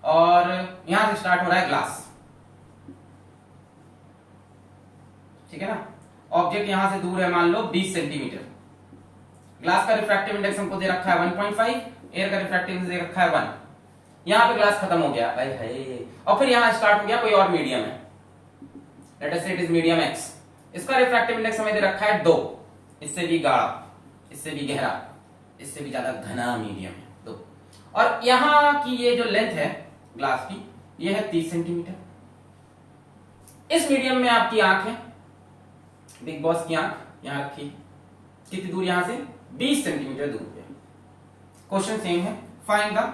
और यहां से स्टार्ट हो रहा है ग्लास, ठीक है ना। ऑब्जेक्ट यहां से दूर है मान लो 20 सेंटीमीटर, ग्लास का रिफ्रैक्टिव इंडेक्स हमको दे रखा है 1.5, एयर का रिफ्रैक्टिव इंडेक्स दे रखा है 1। यहां पे ग्लास खत्म हो गया भाई है, और फिर यहां स्टार्ट हो गया कोई और मीडियम है, लेट अस से इट इज मीडियम एक्स, इसका रिफ्रैक्टिव इंडेक्स हमें दे रखा है 2, इससे भी गाढ़ा, इससे भी गहरा, इससे भी ज्यादा घना मीडियम है 2, और यहां की ये जो लेंथ है ग्लास की, ये है 30 सेंटीमीटर। इस मीडियम में आपकी आंख है, बिग बॉस की आंख यहां रखी, कितनी दूर यहां से 20 सेंटीमीटर दूर पे। क्वेश्चन सेम है, find the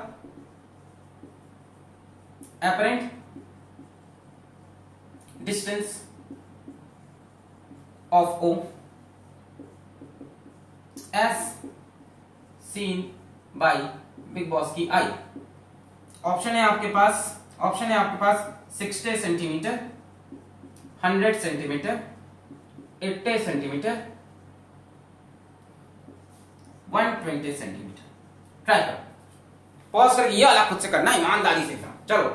apparent distance of O as seen by big boss की आई। ऑप्शन है आपके पास 60 centimetre, 100 centimetre, 80 centimetre, 120 centimetre. Try करो, पॉज करके ये वाला खुद से करना, ईमानदारी से। चलो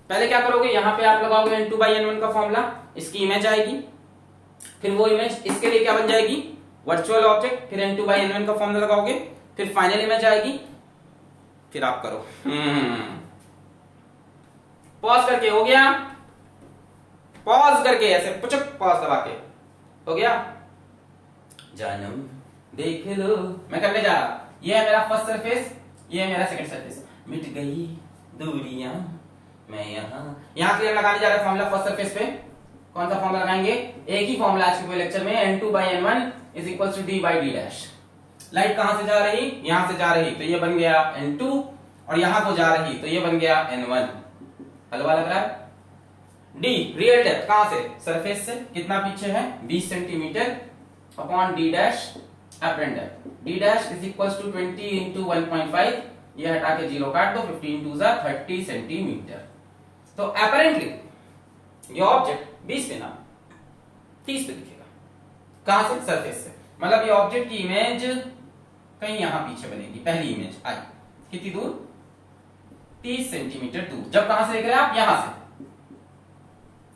पहले क्या करोगे, यहां पे आप लगाओगे n2/n1 का फॉर्मूला, इसकी इमेज आएगी, फिर वो इमेज इसके लिए क्या बन जाएगी, वर्चुअल ऑब्जेक्ट, फिर n2/n1 का फॉर्मूला लगाओगे, फिर फाइनल इमेज आएगी, फिर आप करो। पॉज करके हो गया, पॉज करके ऐसे पुचक पॉज दबा के हो गया। जानम देख लो, मैं करने जा रहा, ये है मेरा फर्स्ट सरफेस, ये है मेरा सेकंड सरफेस, मिट गई दूरियां, मैं यहां क्लियर लगाने जा रहा है फॉर्मूला फर्स्ट सरफेस पे। कौन सा फॉर्मूला लगाएंगे, एक ही फॉर्मूला आज के लेक्चर में, n2/n1 is equal to d/d'। Light कहां से जा रही, यहां से जा रही, तो ये बन गया n2, और यहां को जा रही तो ये बन गया n1। हलवा लग रहा है। d रियल डेप्थ कहां से, सरफेस से, कितना पीछे है 20 centimetre, upon d' apparent depth, d' is equal to 20 into 1.5, ये हटा के 0 काट दो, 15 टू 30 सेंटीमीटर। तो अपरेंटली ये ऑब्जेक्ट 20 पे ना 30 पे दिखेगा, कहां से, सरफेस से, मतलब ये ऑब्जेक्ट की इमेज कहीं यहां पीछे बनेगी, पहली इमेज आई, कितनी दूर 30 सेंटीमीटर दूर। जब कहां से देख रहे हैं आप, यहां से,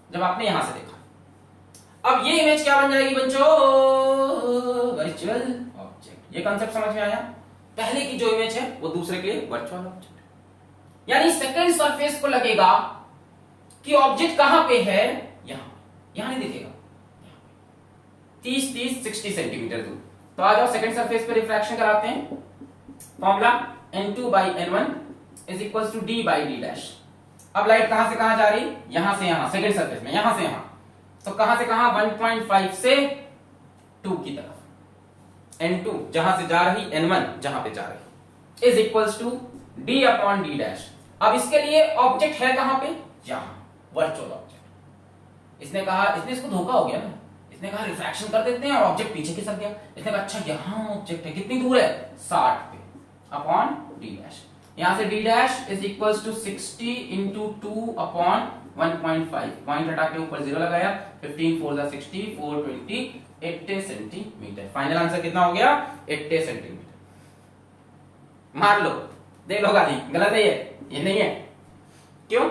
जब आपने यहां से देखा। अब ये इमेज क्या बन जाएगी बच्चों, वर्चुअल ऑब्जेक्ट। ये कॉन्सेप्ट समझ में आया, पहले की जो इमेज है वो दूसरे के लिए वर्चुअल ऑब्जेक्ट, यानी सेकंड सरफेस को लगेगा कि ऑब्जेक्ट कहां पे है, यहां नहीं दिखेगा, 30 60 सेंटीमीटर दूर। तो आ जाओ सेकंड सरफेस पे रिफ्रैक्शन कराते हैं, formula n2/n1 is equal to d/d'। अब लाइट कहां से कहां जा रही, यहां से यहां, सेकंड सरफेस में यहां से यहां, तो कहां से कहां 1.5 से 2 की तरफ, n2 जहां से जा रही, n1 जहां पे जा रही, is equals to D upon D dash. अब इसके लिए ऑब्जेक्ट है कहां पे, यहां, वर्चुअल ऑब्जेक्ट। इसने कहा, इसने इसको धोखा हो गया ना, इसने कहा रिफ्रैक्शन कर देते हैं और ऑब्जेक्ट पीछे खिसक गया। इसने कहा अच्छा यहां ऑब्जेक्ट है, कितनी दूर है, 60 पे, अपॉन डी डैश। यहां से D dash is equals to 60 into 2 upon 1.5, point हटा के ऊपर 0 लगाया, 15 4 जा 60, 420, 80 सेंटीमीटर। फाइनल आंसर कितना हो गया, 80 सेंटीमीटर। मार लो, देख लो गाजी, गलत है ये नहीं है, क्यों?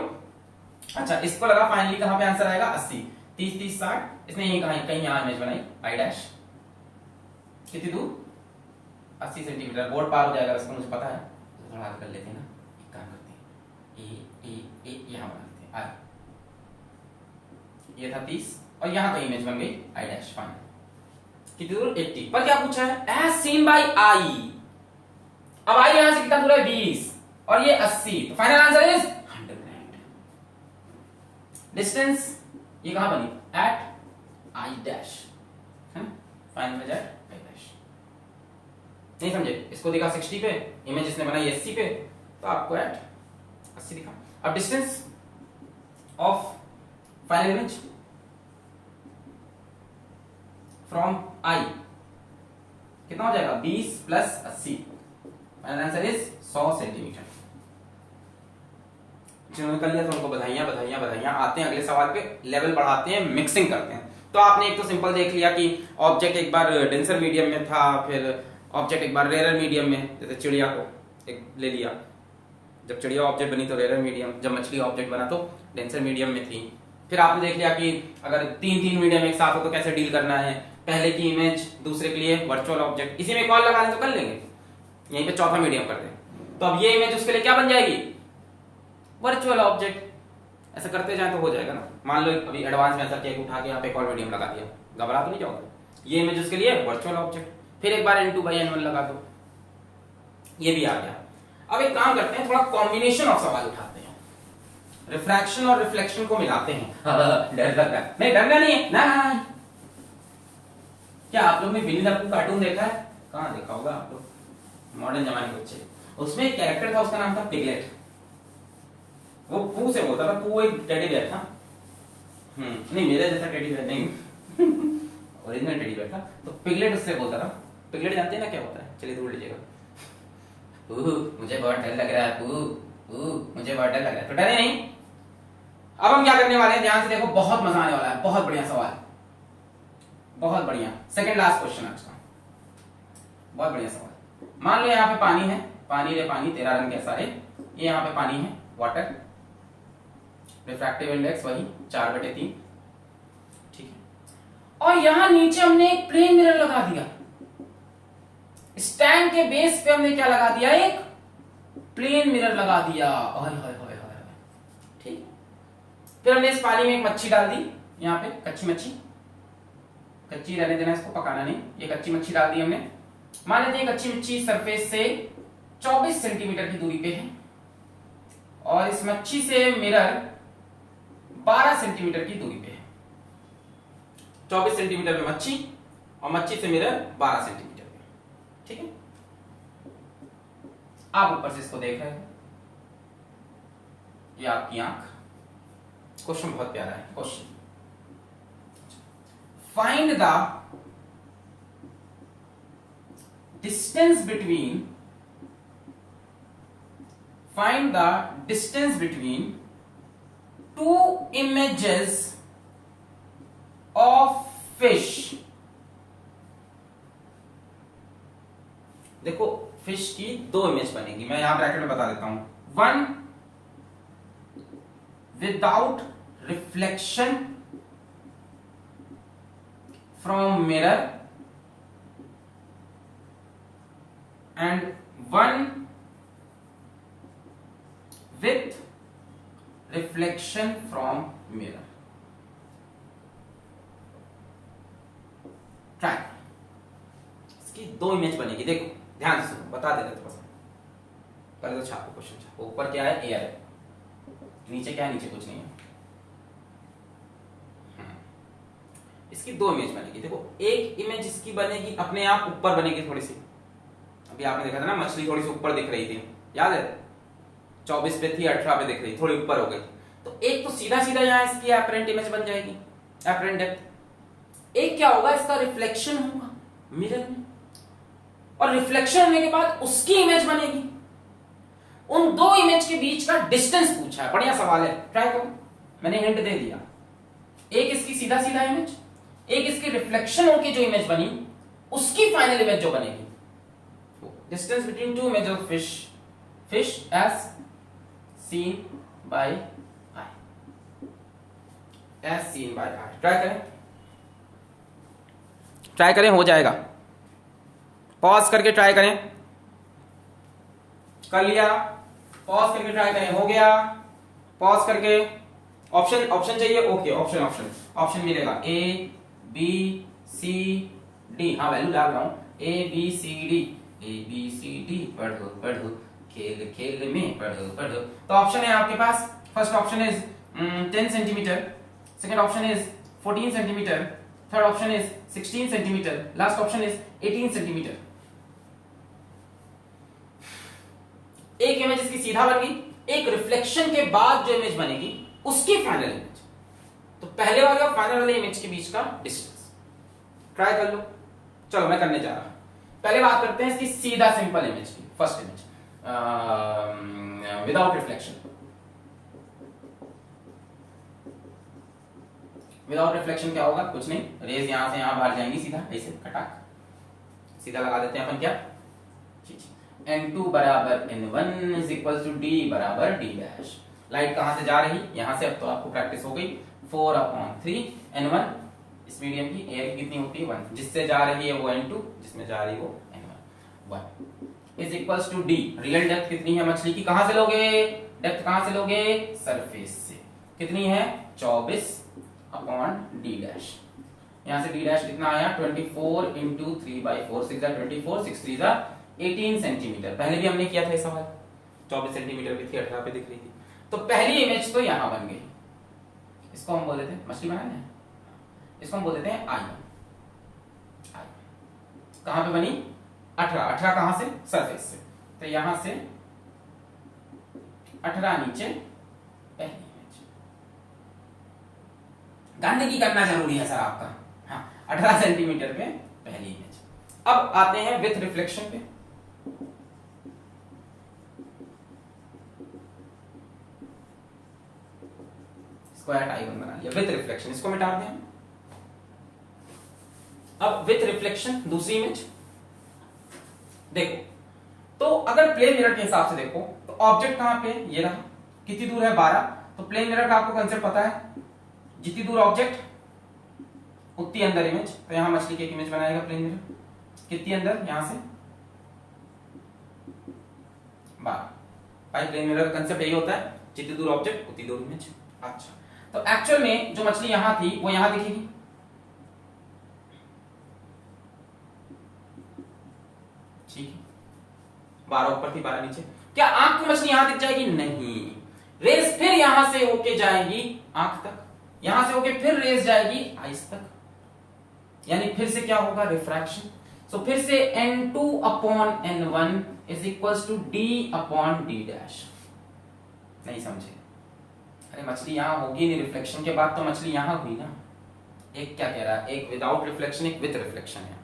अच्छा इसको लगा फाइनली कहां पे आंसर आएगा, 80, 30 30 60, इसने यही कहा कहीं यहां इमेज बनाई, आई डैश कितनी दूर, 80 सेंटीमीटर। बोर्ड पार हो जाएगा, इसको मुझे पता है, तो थोड़ा कर लेते हैं ना, एक काम करते हैं, ए यहां बना देते हैं, आई ये था 30 और यहां तो इमेज बन गई आई डैश। फाइनल कितनी दूर, 80। पर क्या पूछा है, एज सीन बाय आई। अब आई यहां से कितना दूर है, 20 और ये 80, तो फाइनल आंसर इज 100। डिस्टेंस ये कहां बनी, एट आई डैश, फाइनल में जाए आई डैश। नहीं समझे, इसको दिखा 60 पे, इमेज इसने बनाई 80 पे, तो आपको एट 80 दिखा। अब distance of final image from I कितना हो जाएगा, 20 plus 80, final answer is 100 centimetre. जिन्होंने कर लिया तो उनको बधाइयां बधाइयां बधाइयां। आते हैं अगले सवाल पे, लेवल बढ़ाते हैं, मिक्सिंग करते हैं। तो आपने एक तो सिंपल देख लिया कि ऑब्जेक्ट एक बार डेंसर मीडियम में था, फिर ऑब्जेक्ट एक बार रेयर मीडियम में, जैसे चिड़िया को एक ले लिया, जब चिड़िया ऑब्जेक्ट बनी तो रेयर मीडियम, जब मछली ऑब्जेक्ट बना तो डेंसर मीडियम में थी। फिर आपने देख लिया कि अगर तीन मीडियम एक साथ हो तो कैसे डील करना है, पहले की इमेज दूसरे के लिए वर्चुअल ऑब्जेक्ट, इसी में कॉल लगा लें तो कर लेंगे, यहीं पे चौथा मीडियम कर दें, तो अब ये इमेज उसके लिए क्या बन जाएगी, वर्चुअल ऑब्जेक्ट। ऐसा करते जाए तो हो जाएगा ना। मान लो अभी एडवांस में ऐसा किया, उठा के यहाँ पे कॉल मीडियम लगा दिया, घबरा तो नहीं जाओगे, ये इमेज उसके लिए वर्चुअल ऑब्जेक्ट, फिर एक बार n2/n1 लगा दो, ये भी आ गया। अब एक काम करते हैं, थोड़ा कॉम्बिनेशन ऑफ सवाल उठाते हैं, रिफ्रैक्शन और रिफ्लेक्शन को मिलाते हैं। डर लग रहा है, नहीं डरना नहीं है ना। क्या आप लोग ने विनी द पूह कार्टून देखा है, कहां देखा होगा आप लोग, मॉडर्न जमाने के बच्चे। उसमें एक कैरेक्टर था, उसका नाम था पिगलेट। वो पू से बोलता था, पू एक टेडी बेयर था, नहीं मेरे जैसा टेडी बेयर नहीं, ओरिजिनल टेडी बेयर था। तो पिगलेट उससे बोलता था, पिगलेट जानते हैं ना क्या होता है, चलिए दूर लीजिएगा, मुझे बहुत डर लग रहा है, मुझे बहुत डर लग रहा है, तो डरे नहीं। अब हम क्या करने वाले हैं, ध्यान से देखो, बहुत मजा आने वाला है, बहुत बढ़िया सवाल, बहुत बढ़िया, सेकंड लास्ट क्वेश्चन आज का, बहुत बढ़िया सवाल। मान लो यहाँ पे पानी है, पानी रे पानी तेरा रंग कैसा रे, ये यहाँ पे पानी है, वाटर, रिफ्रैक्टिव इंडेक्स वही 4/3, ठीक है। और यहां नीचे हमने एक प्लेन मिरर लगा दिया, इस टैंक के बेस पे हमने क्या लगा दिया, एक प्लेन मिरर लगा दिया, ठीक। फिर हमने इस पानी में एक मच्छी डाल दी, यहाँ पे कच्ची मच्छी, कच्ची रहने देना, इसको पकाना नहीं, ये कच्ची मच्छी डाल दी हमने। मान लेते हैं कच्ची मच्छी सरफेस से 24 सेंटीमीटर की दूरी पे है, और इस मच्छी से मिरर 12 सेंटीमीटर की दूरी पे है। 24 सेंटीमीटर पे मच्छी और मच्छी से मिरर 12 सेंटीमीटर पे, ठीक है। आप ऊपर से इसको देख रहे हैं, ये आपकी आंख। क्वेश्चन बहुत प्यारा है, question, find the distance between, find the distance between two images of fish। देखो फिश की दो इमेज बनेगी, मैं यहां ब्रैकेट में बता देता हूं, one without reflection from mirror and one with reflection from mirror। Try, इसकी दो इमेज बनेगी, देखो ध्यान से सुनो, बता देते थोड़ा सा, पहले तो छापो, क्वेश्चन छापो। ऊपर क्या है, एयर है, नीचे क्या है, नीचे कुछ नहीं है। इसकी दो इमेज बनेगी, देखो एक इमेज इसकी बनेगी अपने आप ऊपर बनेगी थोड़ी सी, अभी आपने देखा था ना, मछली थोड़ी सी ऊपर दिख रही थी, याद है? 24 पे थी, 18 पे दिख रही, थोड़ी ऊपर हो गई। तो एक तो सीधा सीधा यहाँ इसकी एपरेंट इमेज बन जाएगी, एपरेंट डेप्थ। एक क्या होगा, इसका रिफ्लेक्शन होगा मिरर में, और रिफ्लेक्शन होने के बाद उसकी इमेज बनेगी। उन दो इमेज के बीच का डिस्टेंस पूछा है, बढ़िया सवाल है, ट्राई करो। मैंने हिंट दे दिया, एक इसकी सीधा सीधा इमेज, एक इसकी रिफ्लेक्शन होकर जो इमेज बनी उसकी फाइनल इमेज जो बनेगी। Distance between two image of fish, fish as seen by eye, as seen by eye. Try करें, ट्राई करें, हो जाएगा। पॉज करके ट्राई करें, कर लिया, पॉज करके ट्राई करें, हो गया, पॉज करके। ऑप्शन, ऑप्शन चाहिए, ओके, ऑप्शन, ऑप्शन, ऑप्शन मिलेगा ए बी सी डी, हाँ वैल्यू डाल रहा हूं, A B C D, A B C D, पढ़ो पढ़ो, खेल खेल में पढ़ो पढ़ो। तो ऑप्शन है आपके पास, first option is 10 centimeter, second option is 14 centimeter, third option is 16 centimeter, last option is 18 centimeter. एक इमेज इसकी सीधा बन गई, एक रिफ्लेक्शन के बाद जो इमेज बनेगी उसकी फाइनल इमेज। तो पहले वाले और फाइनल वाले इमेज के बीच का डिस्टेंस ट्राई कर लो। चलो मैं करने जा रहा हूं, पहले बात करते हैं इसकी सीधा सिंपल इमेज की, first image without reflection. Without reflection क्या होगा, कुछ नहीं, रेज यहां से यहां बाहर जाएंगी सीधा, ऐसे कटाक सीधा लगा देते हैं अपन। क्या n2 बराबर n1 is equal to d बराबर d डैश। लाइट कहां से जा रही, यहां से, अब तो आपको प्रैक्टिस हो गई। 4/3 n1 इस मीडियम की, एयर की कितनी होती है 1, जिससे जा रही है वो n2, जिसमें जा रही है वो n1, 1 is equal to d। Real depth कितनी है मछली की, कहां से लोगे, डेप्थ कहां से लोगे, सरफेस से। कितनी है 24/d डैश। यहां से d डैश कितना आया 24 इंटू 3/4, 6 24, 6 3 18 सेंटीमीटर। पहले भी हमने किया था ये सवाल, 24 सेंटीमीटर की थी, 18 पे दिख रही थी। तो पहली इमेज तो यहां बन गई, इसको हम बोल देते हैं, मछली बनाना है, इसको हम बोल देते हैं आई। कहां पे बनी 18, 18 कहां से, सरफेस से। तो यहां से 18 नीचे पहली इमेज। गंदगी करना जरूरी है सर आपका, हाँ 18 सेंटीमीटर पे पहली इमेज। अब आते हैं विथ रिफ्लेक्शन पे। स्क्वायर डायग्राम बना लिया विथ रिफ्लेक्शन, इसको मिटा दें। अब विथ रिफ्लेक्शन दूसरी इमेज देखो, तो अगर प्लेन मिरर के हिसाब से देखो तो ऑब्जेक्ट कहां पे, ये रहा, कितनी दूर है 12। तो प्लेन मिरर का आपको कंसेप्ट पता है, जितनी दूर ऑब्जेक्ट उतनी अंदर इमेज। तो यहां मछली की एक इमेज बनाएगा प्लेन मिरर, कितनी अंदर, यहां से 12। भाई प्लेन मिरर का कंसेप्ट यही होता है, जितनी दूर ऑब्जेक्ट उतनी दूर इमेज। अच्छा, तो एक्चुअल में जो मछली यहां थी वो यहां दिखेगी, ठीक है, 12 ऊपर थी 12 नीचे। क्या आंख की मछली यहां दिख जाएगी, नहीं, रेस फिर यहां से होके जाएगी आंख तक, यहां से होके फिर रेस जाएगी आइस तक, यानी फिर से क्या होगा, रिफ्रैक्शन। सो फिर से n2/n1 is equal to d/d dash. नहीं समझे, अरे मछली यहां होगी नहीं, रिफ्लेक्शन के बाद तो मछली यहां हुई ना। एक क्या कह रहा है, एक विदाउट रिफ्लेक्शन, एक विद रिफ्लेक्शन है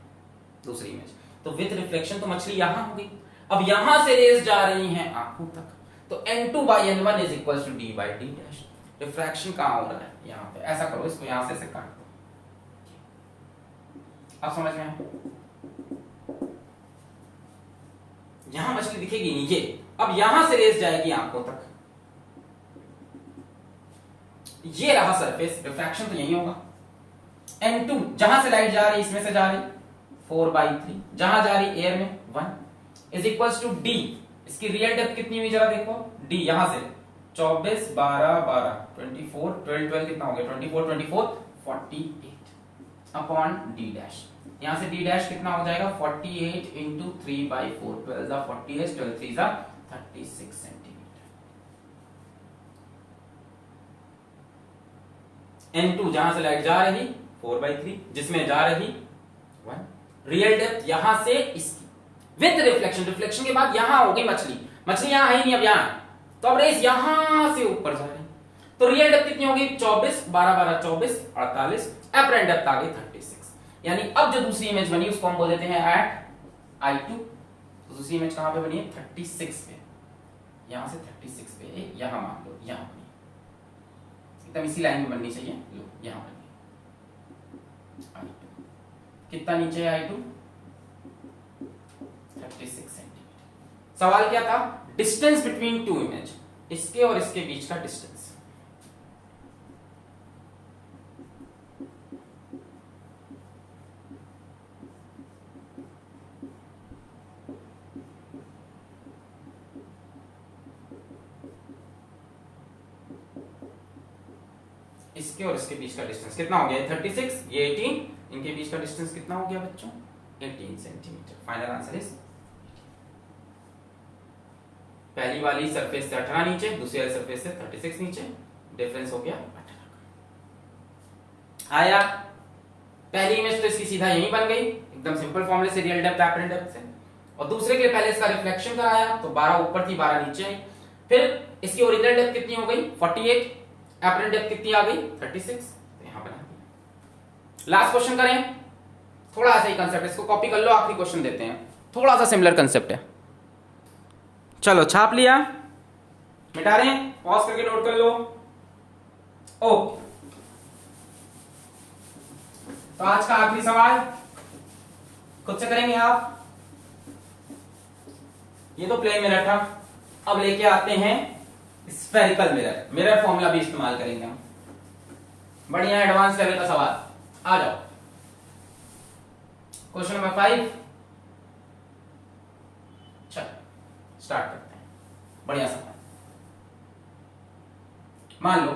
दूसरी इमेज। तो विद रिफ्लेक्शन तो मछली यहां होगी, अब यहां से रेस जा रही हैं आंखों तक, तो n2/n1 is equal to d/d dash. Refraction कहां हो रहा है, यहां पे। ऐसा करो, इसको यहां से ऐसे काट दो, आप समझ में आए। यहां मछली दिखेगी नहीं, ये अब यहां से रेस जाएगी आंखों तक, ये रहा सरफेस, रिफ्रैक्शन तो यही होगा। n2 जहां से लाइट जा रही, इसमें से जा रही 4/3, जहां जा रही एयर में 1 इज इक्वल टू d। इसकी रियल डेप्थ कितनी हुई जरा देखो, d यहां से 24 12 12 24 12 12 कितना हो गया 24 24 48/d डैश। यहां से d डैश कितना हो जाएगा 48 इंटू 3/4, 12 48, 12 3 36 सेंटीमीटर। n2 जहां से लाइट जा रही 4/3, जिसमें जा रही 1, रियल डेप्थ यहां से इसकी विद रिफ्लेक्शन, रिफ्लेक्शन के बाद यहां हो गई मछली, मछली यहां है नहीं, अब यहां है, तो अब रेस यहां से ऊपर जा रही, तो रियल डेप्थ कितनी होगी 24, 12 12 24 48, एपरेंट डेप्थ आ गई 36। यानी अब जो दूसरी इमेज बनी उसको हम बोल देते हैं एट I2। तो दूसरी इमेज कहां पे बनी है 36 पे, यहां से 36 पे, यहां मान लो यहां बनी, एकदम इसी लाइन में बननी चाहिए, लो यहां बनी I2, कितना नीचे है I2 36 सेंटीमीटर। सवाल क्या था, डिस्टेंस बिटवीन टू इमेज, इसके और इसके बीच का डिस्टेंस। इसके और इसके बीच का डिस्टेंस कितना हो गया 36, ये 18, इनके बीच का डिस्टेंस कितना हो गया बच्चों 18 सेंटीमीटर। फाइनल आंसर इज, पहली वाली सरफेस से 18 नीचे, दूसरी वाली सरफेस से 36 नीचे, डिफरेंस हो गया 18 का। आया, पहली इमेज तो इसकी सीधा यही बन गई एकदम सिंपल फॉर्मूले से, रियल डेप्थ एपरेंट डेप्थ से, और दूसरे के लिए पहले इसका रिफ्लेक्शन कराया तो 12 ऊपर थी 12 नीचे आई, फिर इसकी ओरिजिनल डेप्थ कितनी हो गई 48, एपरेंट डेप्थ कितनी आ गई 36, तो यहां बना दिया। लास्ट क्वेश्चन करें, थोड़ा सा ही कंसेप्ट, इसको कॉपी कर लो, आखिरी क्वेश्चन देते हैं, थोड़ा सा सिमिलर कंसेप्ट है। चलो छाप लिया, मिटा रहे हैं, पॉज करके नोट कर लो। ओके, तो आज का आखिरी सवाल खुद से करेंगे आप, ये तो प्लेन मिरर था, अब लेके आते हैं स्फेरिकल मिरर, मिरर फॉर्मूला भी इस्तेमाल करेंगे हम, बढ़िया एडवांस लेवल का सवाल। आ जाओ, क्वेश्चन नंबर 5, चलो स्टार्ट करते हैं। बढ़िया सवाल, मान लो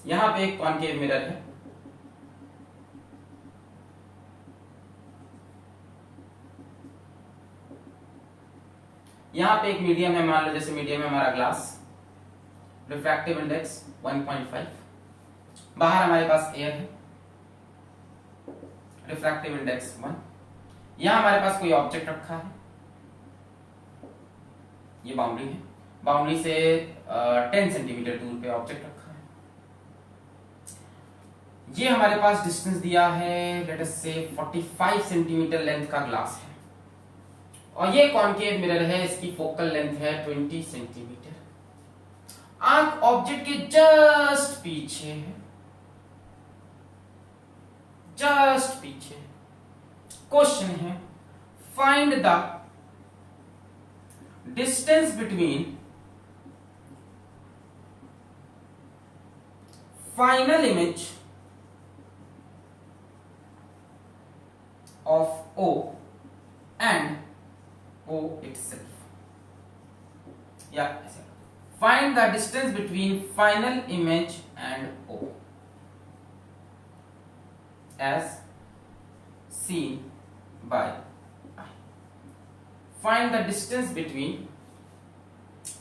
यहां पे एक कॉनकेव मिरर है, यहां पे एक मीडियम है, मान लो जैसे मीडियम है हमारा ग्लास, रिफ्रैक्टिव इंडेक्स 1.5, बाहर हमारे पास एयर है, रिफ्रैक्टिव इंडेक्स 1, यहां हमारे पास कोई ऑब्जेक्ट रखा है, ये बाउंड्री है, बाउंड्री से 10 सेंटीमीटर दूर पे ऑब्जेक्ट रखा है, ये हमारे पास डिस्टेंस दिया है लेट अस से 45 सेंटीमीटर लेंथ का ग्लास है, और ये कॉनकेव मिरर है, इसकी फोकल लेंथ है 20 सेंटीमीटर, आंख ऑब्जेक्ट के जस्ट पीछे है, जस्ट पीछे। क्वेश्चन है find the distance between final image of O and O itself, या find the distance between final image and O as seen by eye. Find the distance between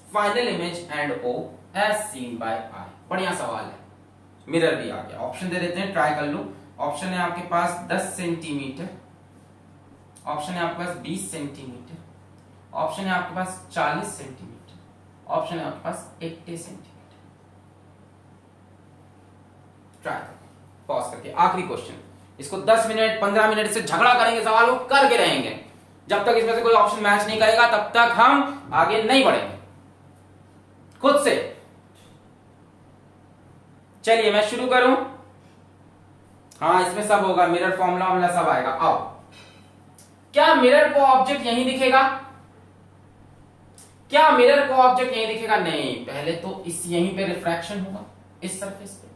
final image and O as seen by eye. बढ़िया सवाल है, mirror भी आ गया, option दे देते हैं, try कर लो। Option है आपके पास 10 सेंटीमीटर, ऑप्शन है आपके पास 20 सेंटीमीटर, ऑप्शन है आपके पास 40 सेंटीमीटर, ऑप्शन है आपके पास 80 सेंटीमीटर। ट्राई करो पॉज करके, आखिरी क्वेश्चन, इसको 10 मिनट 15 मिनट से झगड़ा करेंगे, सवालों करके रहेंगे, जब तक इसमें से कोई ऑप्शन मैच नहीं करेगा तब तक हम आगे नहीं बढ़ेंगे खुद से। चलिए मैं शुरू करूं, हाँ इसमें सब होगा, मिरर फॉर्मूला सब आएगा। आओ, क्या मिरर को ऑब्जेक्ट यहीं दिखेगा, क्या मिरर को ऑब्जेक्ट यहीं दिखेगा, नहीं, पहले तो इस यहीं पे रिफ्रैक्शन होगा इस सरफेस पे।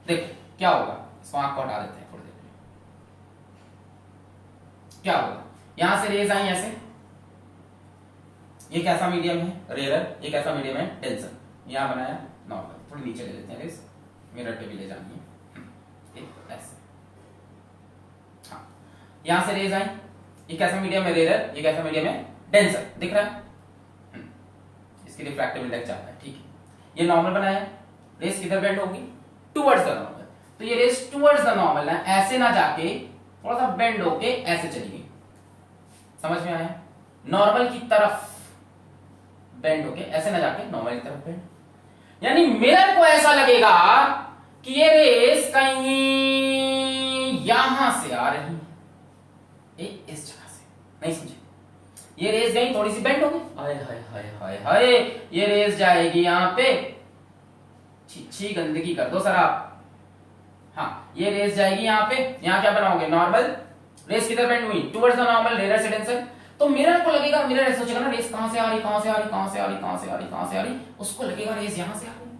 देखो क्या होगा, इसको आंख को हटा देते हैं थोड़ी देर में, क्या होगा, यहां से रेज आई ऐसे, ये कैसा मीडियम है रेयर, ये कैसा मीडियम है डेंसर, यहां बनाया नॉर्मल, थोड़ी नीचे ले लेते हैं रेज, मिरर पे भी ले जानी है ऐसे, हाँ यहां से रेज आई, ये कैसा मीडियम है रेयर, ये कैसा मीडियम है डेंसर, दिख रहा है, इसकी रिफ्रैक्टिव इंडेक्स ज्यादा है, ठीक है, ये नॉर्मल बनाया, रेस किधर बेंड होगी टुवर्ड्स द नॉर्मल, तो ये रेस टुवर्ड्स द नॉर्मल है, ऐसे ना जाके थोड़ा सा बेंड होके ऐसे चली गई, समझ में आया? नॉर्मल की तरफ बेंड होके, ऐसे ना जाके नॉर्मल की तरफ बेंड, यानी मिरर को ऐसा लगेगा कि ये रेस कहीं यहां से आ रही है, इस जगह से, नहीं समझे? ये रेस गई थोड़ी सी बेंड होगी, हाय हाय हाय हाय हाय, ये रेस जाएगी यहां पे, छी गंदगी कर दो सर आप। हाँ, ये रेस जाएगी यहाँ पे, यहाँ क्या बनाओगे? नॉर्मल। रेस किधर बेंड हुई? टुवर्ड्स द नॉर्मल, रेडियल से डेंसर। तो मिरर को लगेगा, मिरर ऐसा सोचेगा ना, रेस कहां से आ रही, कहां से आ रही, कहां से आ रही, कहां से आ रही, कहां से आ रही, उसको लगेगा रेस यहां से आ रही,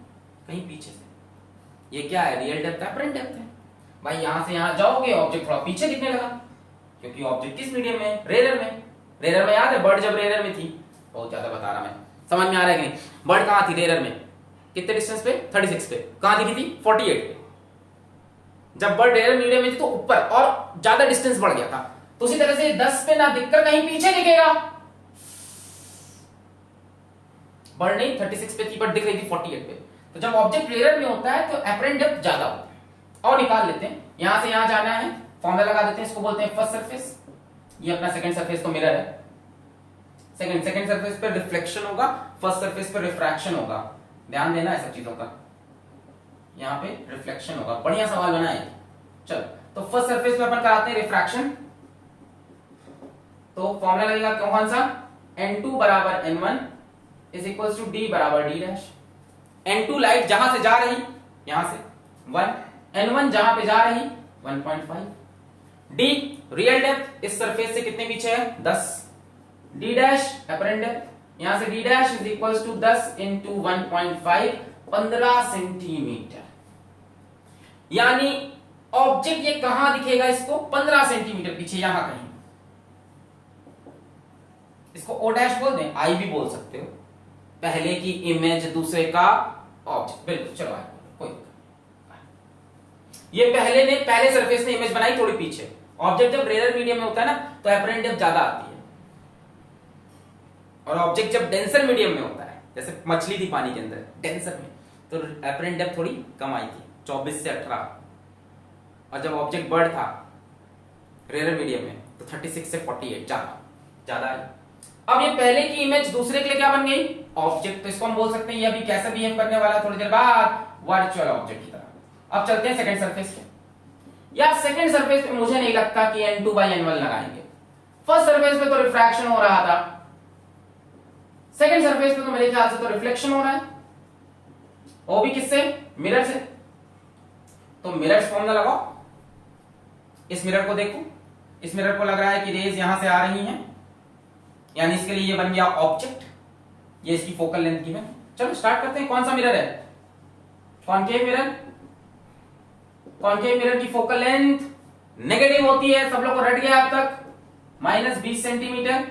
कहीं पीछे से। ये क्या है? रियल डेप्थ है, अपरेंट डेप्थ है। भाई यहां से यहां जाओगे, ऑब्जेक्ट थोड़ा पीछे दिखने लगा, क्योंकि ऑब्जेक्ट किस मीडियम में? रेयर में। रेयर में याद है बर्ड जब रेयर में थी, बहुत ज्यादा बता रहा मैं, समझ में आ रहा है कि नहीं? बर्ड कहां थी रेयर में? कितने डिस्टेंस पे? 36 पे। कहां दिखी थी? 48 पे। जब बर्ड रेयर मीडियम में थी तो ऊपर, और ज्यादा डिस्टेंस बढ़ गया था, तो उसी तरह से 10 पे ना दिखकर कहीं पीछे दिखेगा। बर्ड नहीं 36 पे थी, बट दिख रही थी 48 पे। तो जब ऑब्जेक्ट रेयर में होता है तो अपरेंट डेप्थ ज्यादा होता है। और निकाल लेते हैं, यहां से यहां जाना है, फॉर्मूला लगा देते हैं, इसको बोलते हैं फर्स्ट सरफेस। ये अपना सेकंड सरफेस तो मिरर है, सेकंड सरफेस पे रिफ्लेक्शन होगा, फर्स्ट सरफेस पे रिफ्रैक्शन होगा। ध्यान देना है सब चीजों का, यहां पे रिफ्लेक्शन होगा। बढ़िया सवाल बना है। चलो, तो फर्स्ट सरफेस पे अपन कराते हैं रिफ्रैक्शन, तो फॉर्मूला लगेगा कौन सा? n2 बराबर n1 is equal to d बराबर d डैश। n2 लाइट जहां से जा रही, यहां से 1, n1 जहां पे जा रही 1.5, d रियल डेप्थ इस सरफेस से कितने पीछे है? 10, d डैश अपरेंट डेप्थ, यहां से d dash is equal to 10 into 1.5, 15 centimetre. यानी ऑब्जेक्ट ये कहां दिखेगा इसको? 15 सेंटीमीटर पीछे, यहां कहीं। इसको ओ डैश बोल दें, आई भी बोल सकते हो। पहले की इमेज दूसरे का ऑब्जेक्ट, बिल्कुल। चलो आई कोई, ये पहले सरफेस ने इमेज बनाई थोड़ी पीछे। ऑब्जेक्ट जब रेयर मीडियम में होता है ना, तो अपरेंट डेप्थ ज्यादा आती है, और ऑब्जेक्ट जब डेंसर मीडियम में होता है, जैसे मछली थी पानी के अंदर डेंसर में, तो अपरेंट डेप्थ थोड़ी कम आई थी, 24 से 18। और जब ऑब्जेक्ट बर्ड था रेयर मीडियम में, तो 36 से 48 ज्यादा आई। अब ये पहले की इमेज दूसरे के लिए क्या बन गई? ऑब्जेक्ट। तो इसको हम बोल सकते हैं ये अभी कैसे बिहेव करने वाला है थोड़ी देर बाद? वर्चुअल ऑब्जेक्ट की तरह। अब चलते हैं सेकंड सरफेस पे। या सेकंड सरफेस पे मुझे नहीं लगता कि n2/n1 लगाएंगे। फर्स्ट सरफेस पे तो रिफ्रैक्शन हो रहा था, सेकंड सरफेस पे तो मेरे ख्याल से तो रिफ्लेक्शन हो रहा है, वो भी किससे? मिरर से। तो मिरर फॉर्मूला लगाओ, इस मिरर को देखो, इस मिरर को लग रहा है कि रेज यहां से आ रही हैं, यानी इसके लिए ये बन गया ऑब्जेक्ट, ये इसकी फोकल लेंथ की है। चलो स्टार्ट करते हैं। कौन सा मिरर है? Concave mirror. कॉनकेव मिरर की फोकल लेंथ नेगेटिव होती है, सब लोग को रट गया अब तक, -20 सेंटीमीटर।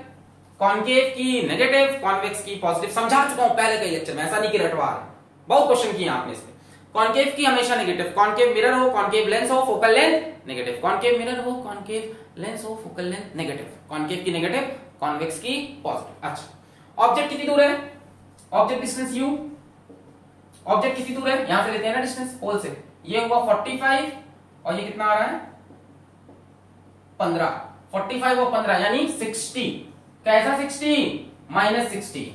कॉनकेव की नेगेटिव, कॉन्वेक्स की पॉजिटिव। समझा चुका हूं पहले के लेक्चर में, ऐसा नहीं कि रटवा रहे, बहुत क्वेश्चन किए आपने इसमें। कॉनकेव की हमेशा नेगेटिव, कॉनकेव मिरर हो, कॉनकेव लेंस हो, focal length negative, concave mirror हो, कॉनकेव लेंस हो, फोकल लेंथ नेगेटिव, कॉनकेव की नेगेटिव, कॉन्वेक्स की पॉजिटिव। अच्छा, ऑब्जेक्ट कितनी दूर है? ऑब्जेक्ट डिस्टेंस u, ऑब्जेक्ट कितनी दूर है? यहां से लेते हैं ना डिस्टेंस, पोल से। ये हुआ 45, और ये कितना आ रहा है? 15। 45 और 15 यानी 60। कैसा 60? -60।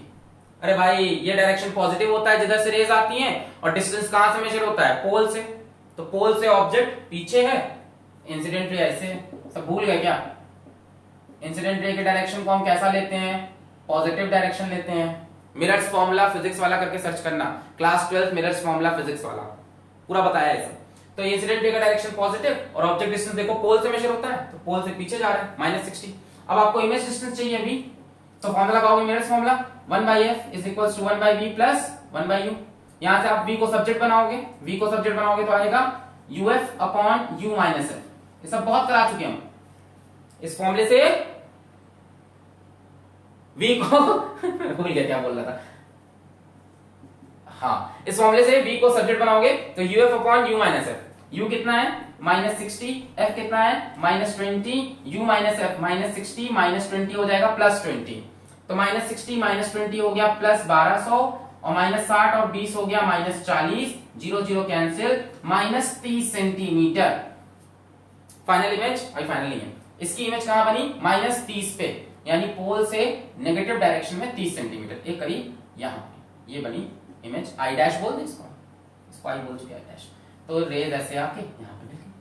अरे भाई ये डायरेक्शन पॉजिटिव होता है जिधर से रेज आती हैं, और डिस्टेंस कहां से मेजर होता है? पोल से। तो पोल से ऑब्जेक्ट पीछे है, इंसिडेंट रे ऐसे है। सब भूल गए क्या? इंसिडेंट रे के डायरेक्शन को हम कैसा लेते हैं? पॉजिटिव डायरेक्शन लेते हैं। मिरर्स फॉर्मूला फिजिक्स वाला करके सर्च करना, क्लास 12 मिरर्स फॉर्मूला फिजिक्स वाला, पूरा बताया है। तो इंसिडेंट रे का डायरेक्शन पॉजिटिव, और ऑब्जेक्ट डिस्टेंस देखो पोल से मेजर होता है, तो पोल से पीछे जा रहा है, -60। अब आपको इमेज डिस्टेंस चाहिए अभी, तो फॉर्मूला लगाओगे mirrors formula, 1/f is equal to 1/v plus 1/u। यहां से आप v को सब्जेक्ट बनाओगे, v को सब्जेक्ट बनाओगे तो आएगा uf upon u minus f। ये सब बहुत करा चुके हम। इस फॉर्मूले से v को भूल गया क्या बोल रहा था। हाँ, इस फॉर्मूले से v को सब्जेक्ट बनाओगे तो uf upon u minus f। u कितना है? -60, f कितना है? -20, u माइनस f -60 -20 हो जाएगा +20। तो -60 -20 हो गया +1200, और -60 और 20 हो गया -40, 0 0 कैंसिल, -30 सेंटीमीटर। फाइनल इमेज अभी फाइनल नहीं है, इसकी इमेज कहां बनी -30 पे, यानी पोल से नेगेटिव डायरेक्शन में 30 सेंटीमीटर, एक करीब यहां पे ये बनी इमेज। आई डैश बोल दे इसको आई बोल चुके आई डैश। तो रेज ऐसे आके यहां पे मिल गई,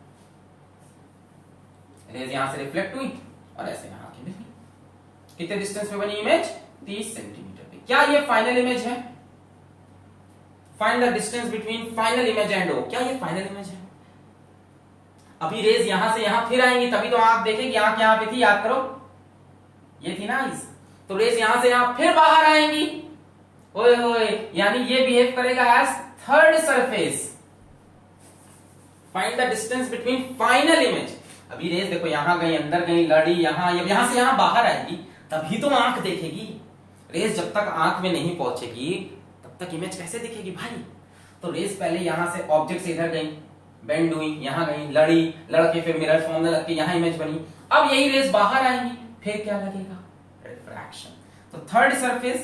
रेज यहां से रिफ्लेक्ट हुई और ऐसे यहां आके मिल गई। कितने डिस्टेंस पे बनी इमेज 30 सेंटीमीटर पे। क्या ये फाइनल इमेज है? Find the distance between final image and O. क्या ये फाइनल इमेज है? अभी रेज यहां से यहां फिर आएंगी तभी तो आंख देखेगी, आंख यहां पे थी, याद करो ये थी ना इस, तो रेज यहां से यहां फिर बाहर आएंगी, ओए होए, यानी ये बिहेव करेगा as third surface. Find the distance between final image. अभी रेज देखो यहां गई, अंदर गई, लड़ी, यहां से यहां बाहर आएगी तभी तो आंख देखेगी। रेज जब तक आंख में नहीं पहुंचेगी तब तक इमेज कैसे दिखेगी भाई? तो रेज पहले यहां से ऑब्जेक्ट से इधर गई, बेंड हुई, यहां गई, लड़ी, लड़के फिर मिरर फॉर्म लग के यहां इमेज बनी। अब यही रेज बाहर आएंगी, फिर क्या लगेगा? रिफ्रैक्शन। तो थर्ड सरफेस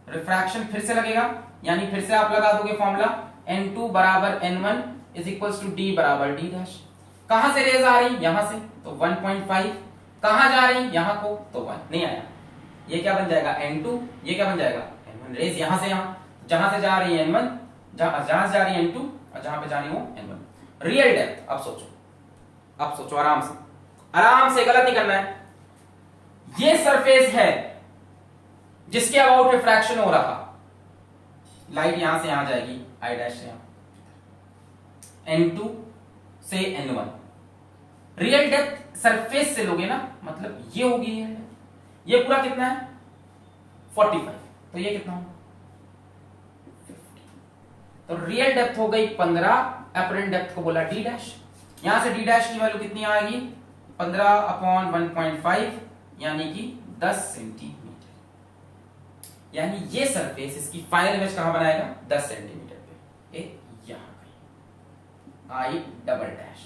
रिफ्रैक्शन फिर से लगेगा, यानी फिर से आप लगा दोगे फॉर्मूला n2 बराबर n1 is equals to d बराबर d डैश। कहां से रेज आ रही? यहां से, तो 1.5। कहां जा रही? यहां को, तो 1 नहीं आया, ये क्या बन जाएगा n2, ये क्या बन जाएगा n1। रेज यहां से यहां, जहां से जा रही है n1, जहां से जा रही है n2 और जहां पे जा रही हो n1। Real depth. अब सोचो आराम से गलत नहीं करना है। ये सरफेस है जिसके अबाउट रिफ्रैक्शन हो रहा, लाइट यहां से यहां जाएगी, आई डैश से यहां, n2 से n1। रियल डेप्थ सरफेस से लोगे ना, मतलब ये होगी रियल डेप्थ। ये पूरा कितना है 45, तो ये कितना होगा 50। तो रियल डेप्थ हो गई 15, अपरेंट डेप्थ को बोला d डैश। यहां से d डैश की वैल्यू कितनी आएगी 15/1.5, यानी कि 10 सेंटीमीटर। यानी ये सरफेस इसकी फाइनल इमेज कहां बनाएगा 10 सेंटीमीटर पे, यहां कहीं, आई डबल डैश।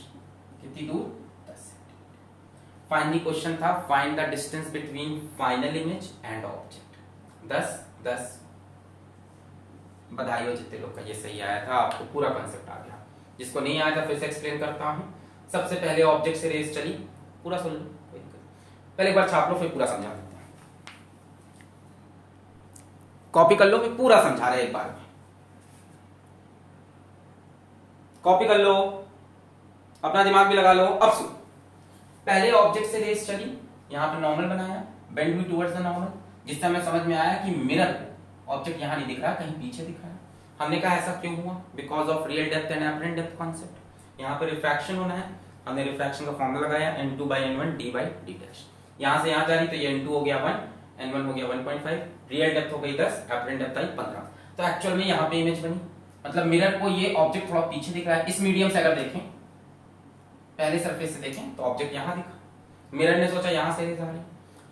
कितनी दूर 10 सेंटीमीटर। फाइनली क्वेश्चन था find the distance between final image and object. 10। बधाई हो जितने लोग का ये सही आया था, आपको पूरा कॉन्सेप्ट आ गया। जिसको नहीं आया था फिर से एक्सप्लेन करता हूं। सबसे पहले ऑब्जेक्ट से रेस चली, पूरा सुन लो, पहले एक बार छाप लो फिर पूरा समझा देते हैं। कॉपी कर लो, फिर पूरा समझा रहे एक बार में। कॉपी कर लो, अपना दिमाग भी लगा लो। अब सुन, पहले ऑब्जेक्ट से रेस चली, यहां पे नॉर्मल बनाया, बेंड हुई टुवर्ड्स द नॉर्मल, जिससे हमें समझ में आया कि मिरर को ऑब्जेक्ट यहां नहीं दिख रहा, कहीं पीछे दिख रहा है। हमने कहा ऐसा क्यों हुआ? Because of real depth and apparent depth concept. यहां पे रिफ्रैक्शन होना है, हमने रिफ्रैक्शन का फॉर्मूला लगाया n2/n1 d/d डैश। यहां से यहां जा रही तो ये n2 हो गया 1, n1 हो गया 1.5, रियल डेप्थ हो गई 10, अपरेंट डेप्थ आई 15। तो एक्चुअल में यहां पे इमेज बनी, मतलब मिरर को ये ऑब्जेक्ट थोड़ा पीछे दिख रहा है। इस मीडियम से अगर देखें, पहले सरफेस से देखें तो ऑब्जेक्ट यहां दिखा, मिरर ने सोचा यहां से रेज आ रही,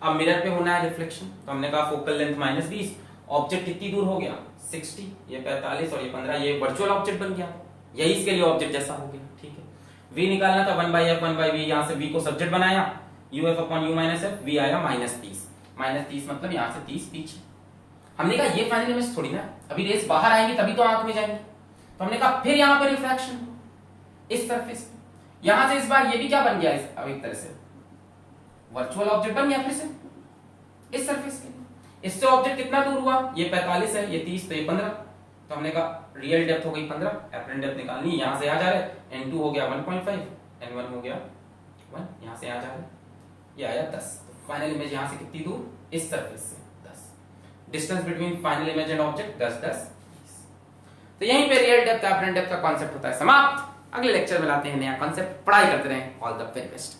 अब मिरर पे होना है रिफ्लेक्शन, तो हमने कहा फोकल लेंथ -20, ऑब्जेक्ट कितनी दूर हो गया 60, ये 45 और ये 15, ये वर्चुअल ऑब्जेक्ट बन गया, यही इसके लिए ऑब्जेक्ट जैसा हो गया। ठीक है, v निकालना था 1/f 1/v, यहां से v को सब्जेक्ट बनाया, uf/u-f, v आया -30, -30 मतलब यहां से 30 पीछे। हमने कहा ये फाइनल इमेज थोड़ी ना, अभी रेस बाहर आएंगे तभी तो आंख में जाएंगे, तो हमने कहा फिर यहां पर रिफ्रैक्शन इस सरफेस पे, यहां से इस बार ये भी क्या बन गया, अब एक तरह से वर्चुअल ऑब्जेक्ट बन गया फिर से इस सरफेस के। इससे ऑब्जेक्ट कितना दूर हुआ, ये 45 है, ये 30, तो ये 15, तो हमने कहा रियल डेप्थ हो गई 15, अपरेंट डेप्थ निकालनी, यहां से आ जा रहे, n2 हो गया 1.5, n1 हो गया 1, यहां से आ जा रहे, ये आया 10। तो फाइनल इमेज यहां से कितनी दूर, इस सरफेस से 10। Distance between final image and object 10, 10, 20। तो यहीं पे रियल डेप्थ अपरेंट डेप्थ का कॉन्सेप्ट होता है समाप्त। अगले लेक्चर में लाते हैं नया कॉन्सेप्ट, पढ़ाई करते रहें। All the very best.